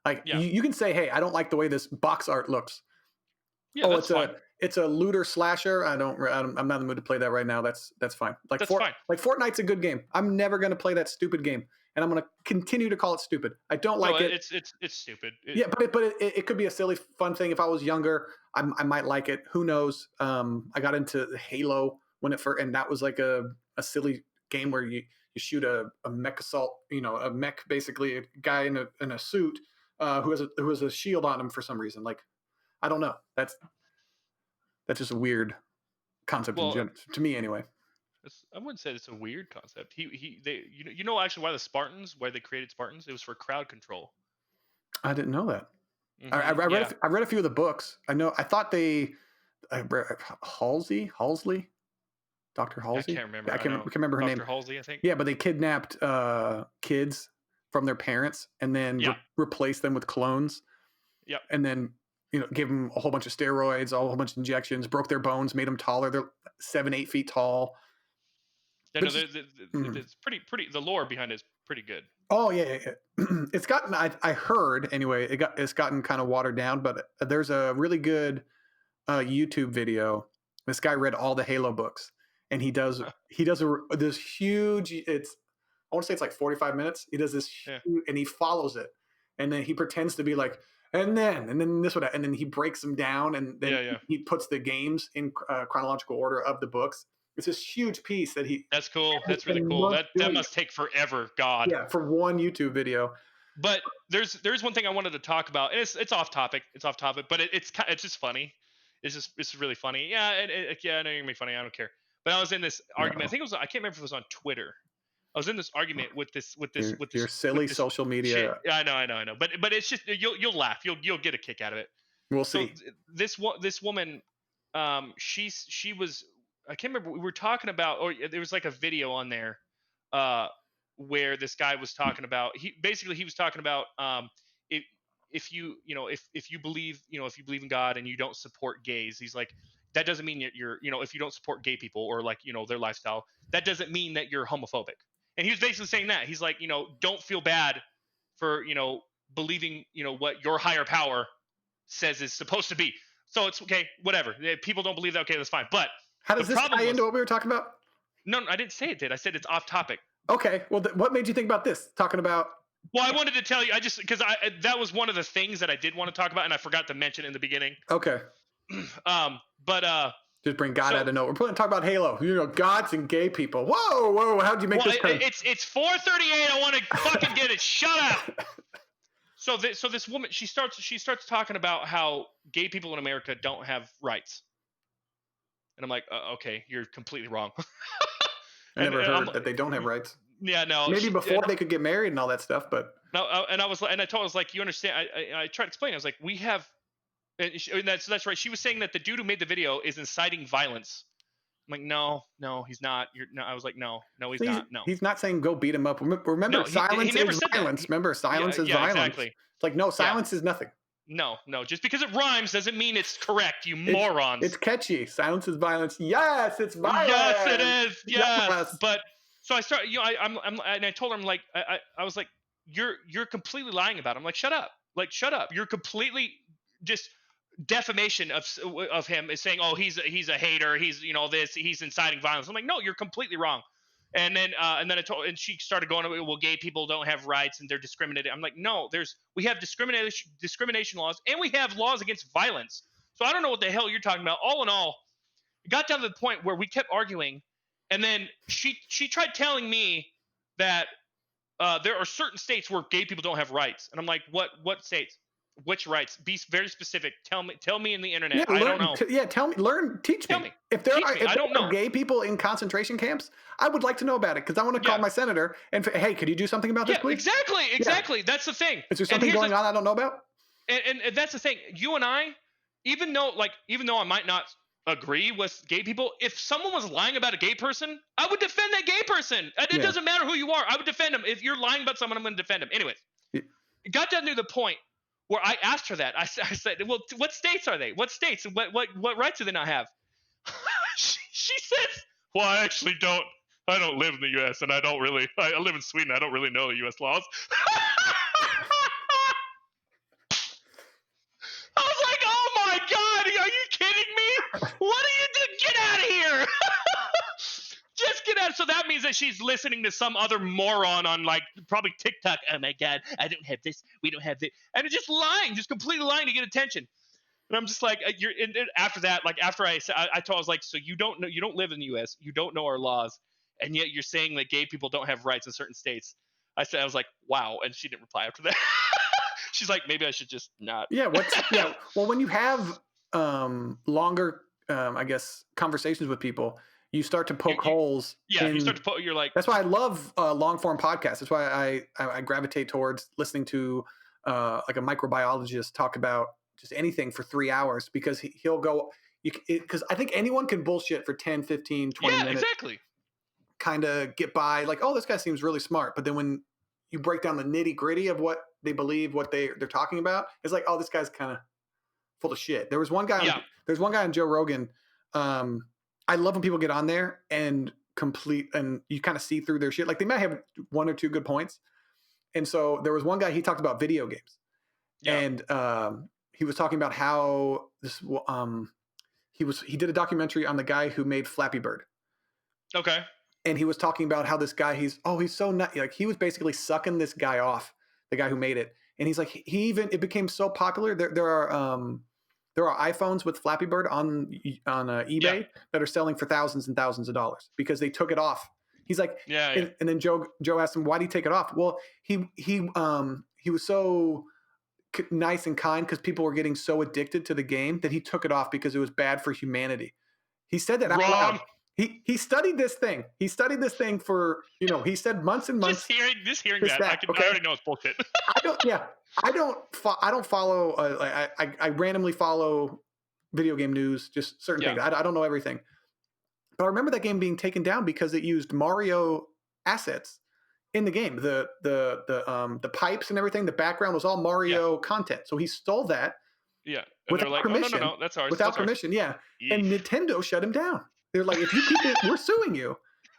Like, you can say, hey, I don't like the way this box art looks. Yeah, that's fine. It's a looter slasher. I'm not in the mood to play that right now. That's fine. Like, that's fine. Like, Fortnite's a good game. I'm never going to play that stupid game, and I'm going to continue to call it stupid. I don't like it. It's stupid. But it could be a silly, fun thing. If I was younger, I might like it. Who knows? I got into Halo when it first, and that was like a silly game where you shoot a mech assault. A mech, basically a guy in a suit who has a shield on him for some reason. Like, I don't know. That's just a weird concept in general, to me anyway. I wouldn't say it's a weird concept. Actually why they created Spartans? It was for crowd control. I didn't know that. Mm-hmm. I read a few of the books. I thought Halsey, Dr. Halsey. I can't remember. I can't remember her name. Dr. Halsey, I think. Yeah, but they kidnapped kids from their parents and then replaced them with clones. Yep. And then gave them a whole bunch of steroids, a whole bunch of injections, broke their bones, made them taller. They're 7-8 feet tall. Yeah, it's pretty. The lore behind it is pretty good. Oh yeah. It's gotten. I heard anyway. It's gotten kind of watered down, but there's a really good YouTube video. This guy read all the Halo books, and he does this huge. It's I want to say it's like 45 minutes. He does this Yeah. and he follows it. And then he pretends to be like, and then this would, and then he breaks them down, and then Yeah. he puts the games in chronological order of the books. It's this huge piece that he That's cool. spends That's really a cool. month That doing must take forever. God. yeah, for one YouTube video. But there's one thing I wanted to talk about, and it's off topic. It's off topic, but it's just funny. It's really funny. Yeah, yeah. I know you're gonna be funny. I don't care. But I was in this argument. I think it was. I can't remember if it was on Twitter. I was in this argument with this Your silly social media. shit. Yeah, I know. But it's just you'll laugh. You'll get a kick out of it. We'll So see. this woman, she was, I can't remember. We were talking about, or there was like a video on there, where this guy was talking about. He was talking about, if if you believe, if you believe in God and you don't support gays, he's like, that doesn't mean that you're, if you don't support gay people or like, their lifestyle, that doesn't mean that you're homophobic. And he was basically saying that he's like, don't feel bad for, believing, what your higher power says is supposed to be. So it's okay, whatever. People don't believe that. Okay, that's fine. But How the does this problem tie was, into what we were talking about? no, I didn't say it did. I said it's off topic. Okay. Well, what made you think about this? Talking about. Well, I wanted to tell you, because that was one of the things that I did want to talk about, and I forgot to mention in the beginning. Okay. But just bring God out of nowhere. We're talk about Halo. Gods and gay people. Whoa! How'd you make this? It's 4:38. I want to fucking get it. Shut up. So this woman, she starts talking about how gay people in America don't have rights, and I'm like, okay, you're completely wrong. I never heard that they don't have rights. Yeah, no. Maybe before they could get married and all that stuff, but no. And I told her, I was like, you understand? I tried to explain. I was like, we have, and that's right. She was saying that the dude who made the video is inciting violence. I'm like, no, he's not. I was like, no, he's not. No, he's not saying go beat him up. Remember, no, silence is violence. Remember, silence is violence. Exactly. It's like, no, silence is nothing. No. Just because it rhymes doesn't mean it's correct, you morons. It's catchy. Silence is violence. Yes, it's violence. Yes, it is. Yes. But so I started. And I told her, I'm like, I was like, you're completely lying about him. I'm like, shut up. Like, shut up. You're completely just defamation of him is saying, oh, he's a hater. He's he's inciting violence. I'm like, no, you're completely wrong. And then I told, and she started going, well, gay people don't have rights and they're discriminated. I'm like, no, we have discrimination laws and we have laws against violence. So I don't know what the hell you're talking about. All in all, it got down to the point where we kept arguing, and then she tried telling me that there are certain states where gay people don't have rights, and I'm like, what states? Which rights? Be very specific. Tell me in the internet. Yeah, I don't know. Tell me. Teach me. If there are gay people in concentration camps, I would like to know about it, because I want to call my senator and hey, could you do something about this, please? Exactly. Yeah. That's the thing. Is there something going on I don't know about? And that's the thing. You and I, even though I might not agree with gay people, if someone was lying about a gay person, I would defend that gay person. It doesn't matter who you are. I would defend him. If you're lying about someone, I'm going to defend him. Anyways, it got down to the point where I asked her that. I said, well, what states are they? What states? What rights do they not have? she says, well, I actually don't. I don't live in the U.S. and I live in Sweden. I don't really know the U.S. laws. I was like, oh my God, are you kidding me? What are you doing? Get out of here. Just get out. So that means that she's listening to some other moron on like probably TikTok. Oh my God, I don't have this. We don't have this. And just lying, just completely lying to get attention. And I'm just like, after that, like after I was like, so you don't live in the U.S. You don't know our laws, and yet you're saying that gay people don't have rights in certain states. I was like, wow. And she didn't reply after that. She's like, maybe I should just not. Yeah. Well, when you have longer, I guess, conversations with people, you start to poke holes. Yeah, you start to poke. You're like. That's why I love long form podcasts. That's why I gravitate towards listening to like a microbiologist talk about just anything for 3 hours, because he'll go. Because I think anyone can bullshit for 10, 15, 20 minutes. Yeah, exactly. Kind of get by, like, oh, this guy seems really smart. But then when you break down the nitty gritty of what they believe, what they're talking about, it's like, oh, this guy's kind of full of shit. There's one guy on Joe Rogan. I love when people get on there and you kind of see through their shit. Like, they might have one or two good points. And so there was one guy, he talked about video games. Yeah. And he was talking about how this he did a documentary on the guy who made Flappy Bird. Okay. and he was talking about how this guy, he's so nice. Like he was basically sucking this guy off, the guy who made it. And he's like, it became so popular. There are iPhones with Flappy Bird on Yeah. eBay that are selling for thousands and thousands of dollars because they took it off. He's like, Yeah. Yeah. and then Joe asked him, why did he take it off? Well, he was so nice and kind because people were getting so addicted to the game that he took it off because it was bad for humanity. He said that out Wrong. loud. He studied this thing. He studied this thing for, he said months and months. Just hearing that, I already know it's bullshit. I don't follow. I randomly follow video game news, just certain things. I don't know everything, but I remember that game being taken down because it used Mario assets in the game. The pipes and everything. The background was all Mario content. So he stole that. Yeah. And without permission. No, that's ours. Without permission, yeah. And Nintendo shut him down. They're like, if you keep it, we're suing you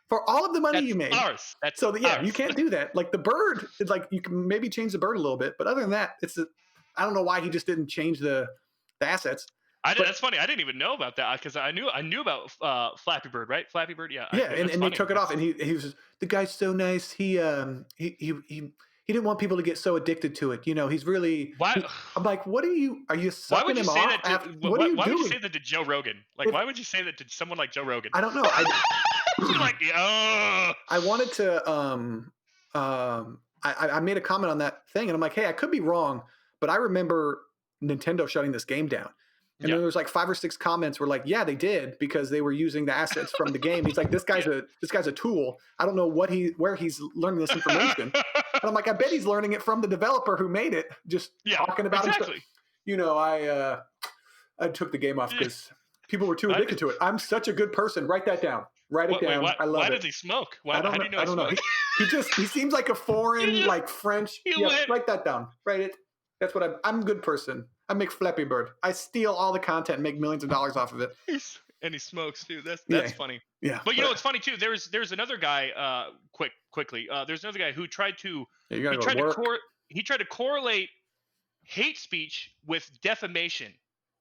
for all of the money you made. Ours. That's so yeah, ours. You can't do that. Like the bird, it's like you can maybe change the bird a little bit, but other than that, I don't know why he just didn't change the assets. That's funny. I didn't even know about that because I knew about Flappy Bird, right? Flappy Bird, yeah. Yeah, and they took it off, and he was the guy's so nice. He didn't want people to get so addicted to it. He's really. Why? I'm like, what are you sucking him off? What are you doing? Why would you say that to Joe Rogan? Like, why would you say that to someone like Joe Rogan? I don't know. I wanted to. I made a comment on that thing, and I'm like, hey, I could be wrong, but I remember Nintendo shutting this game down. And then there was like 5 or 6 comments were like, yeah, they did because they were using the assets from the game. He's like, this guy's a tool. I don't know where he's learning this information. And I'm like, I bet he's learning it from the developer who made it, just talking about himself. I took the game off because people were too addicted to it. I'm such a good person. Write that down. Write it down. I love it. Why does he smoke? I don't know. He seems like a foreign, like French. Write that down. Write it. That's what I'm a good person. I make Flappy Bird. I steal all the content and make millions of dollars off of it. And he smokes too. That's funny. Yeah. But it's funny too. There's another guy. Quickly. There's another guy who tried to. He tried to correlate hate speech with defamation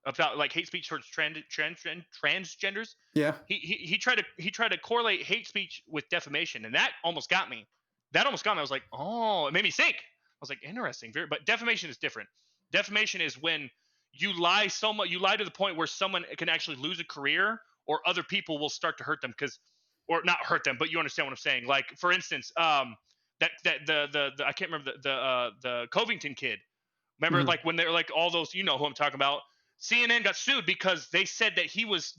about like hate speech towards transgenders. Yeah. He tried to correlate hate speech with defamation, and that almost got me. I was like, oh, it made me think. I was like, interesting. But defamation is different. Defamation is when you lie so much, you lie to the point where someone can actually lose a career, or other people will start to hurt them or not hurt them, but you understand what I'm saying. Like for instance, I can't remember the Covington kid. Remember, like when they're like all those, who I'm talking about. CNN got sued because they said that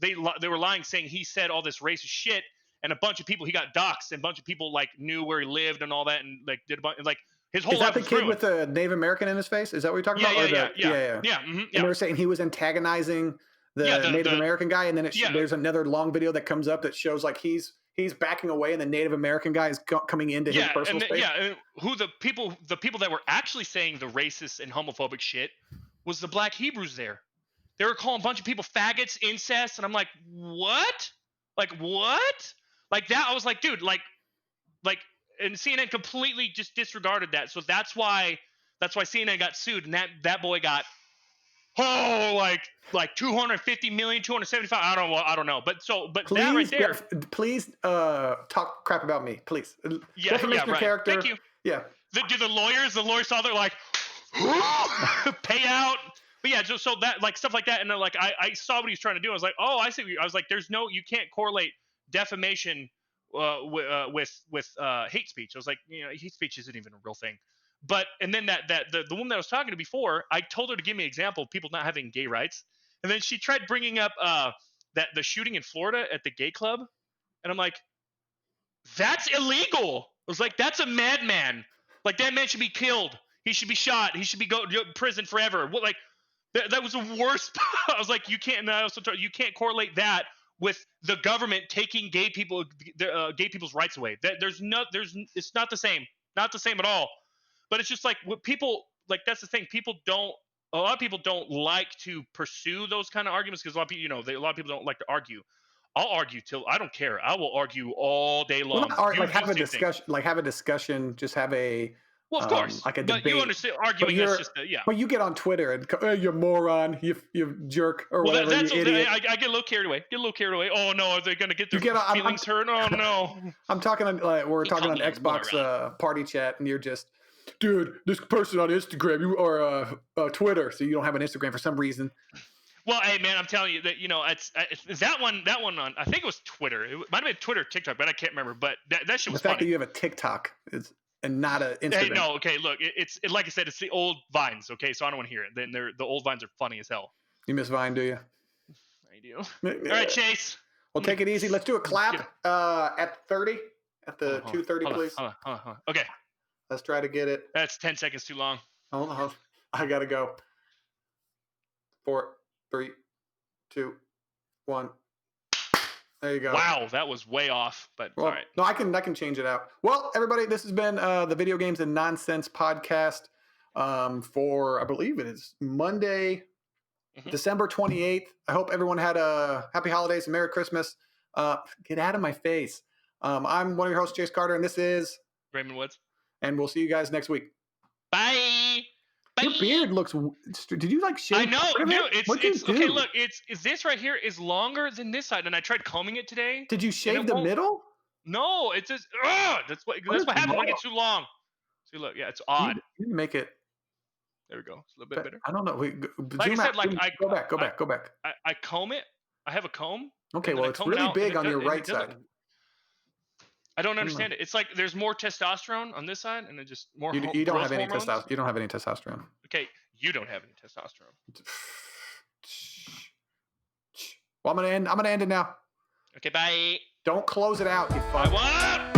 they were lying, saying he said all this racist shit, and a bunch of people, he got doxxed, and a bunch of people like knew where he lived and all that, and like did a bunch, like his whole life. Is that the kid with the Native American in his face? Is that what you're talking about? Yeah. And they were saying he was antagonizing the Native American guy, and then there's another long video that comes up that shows like he's backing away, and the Native American guy is coming into his personal space. Yeah, and who the people that were actually saying the racist and homophobic shit was the Black Hebrews there. They were calling a bunch of people faggots, incest, and I'm like, what? Like what? Like that? I was like, dude, like, and CNN completely just disregarded that. So that's why CNN got sued, and that boy got like 250 million, 275. I don't know. But please, that right there. Please talk crap about me, please. Defamation of character. Thank you. Yeah. The lawyers saw they're like pay out. But yeah, so that like stuff like that, and then like I saw what he was trying to do. I was like, oh, I see. I was like, you can't correlate defamation with hate speech. I was like, hate speech isn't even a real thing. But and then the woman that I was talking to before, I told her to give me an example of people not having gay rights, and then she tried bringing up that the shooting in Florida at the gay club, and I'm like, that's illegal. I was like, that's a madman. Like that man should be killed. He should be shot. He should be go to prison forever. What like that was the worst. I was like, you can't. And I also told you can't correlate that with the government taking gay people's rights away. It's not the same. Not the same at all. But it's just like what people like. That's the thing. A lot of people don't like to pursue those kind of arguments because a lot of people, a lot of people don't like to argue. I'll argue till I don't care. I will argue all day long. Have a discussion. Like have a discussion. Just have a Well, of course, like a but debate. you understand arguing that's just yeah. But you get on Twitter and hey, you moron, you jerk, or whatever, that's you idiot. I get a little carried away. Oh no, are they gonna get their You feelings hurt? Oh no. I'm talking on we're talking on Xbox party chat, and you're just, dude, this person on Instagram, you or Twitter, so you don't have an Instagram for some reason. Well, hey man, I'm telling you that it's that one on, I think it was Twitter. It might have been Twitter or TikTok, but I can't remember. But that shit was the fact funny. that you have a TikTok and not a Instagram. Hey, no, okay, look, it's like I said, it's the old Vines, okay, so I don't want to hear it. Then the old Vines are funny as hell. You miss Vine, do you? I do. All right, Chase. Well, take it easy. Let's do a clap at 30, at the 2:30, please. Hold on. Okay. Let's try to get it. That's 10 seconds too long. Hold on. I gotta go. 4, 3, 2, 1. There you go. Wow, that was way off, but all right. No, I can change it out. Well, everybody, this has been the Video Games and Nonsens podcast for, I believe it is Monday, December 28th. I hope everyone had a happy holidays and Merry Christmas. Get out of my face. I'm one of your hosts, Chase Carter, and this is Raymond Woods. And we'll see you guys next week. Bye. Your beard looks. Did you like shave? I know, dude. It's do? Okay. Look, is this right here is longer than this side, and I tried combing it today. Did you shave the middle? No, it's just. That's what happens when it gets too long. See, look, yeah, it's odd. You make it. There we go. It's a little bit better. I don't know. Like I said, go back. I comb it. I have a comb. Okay, well, it's really big on your right side. I don't understand it. It's like there's more testosterone on this side, and then just more. You don't have any testosterone. You don't have any testosterone. Okay, you don't have any testosterone. Well, I'm gonna end it now. Okay, bye. Don't close it out, you fuck. What?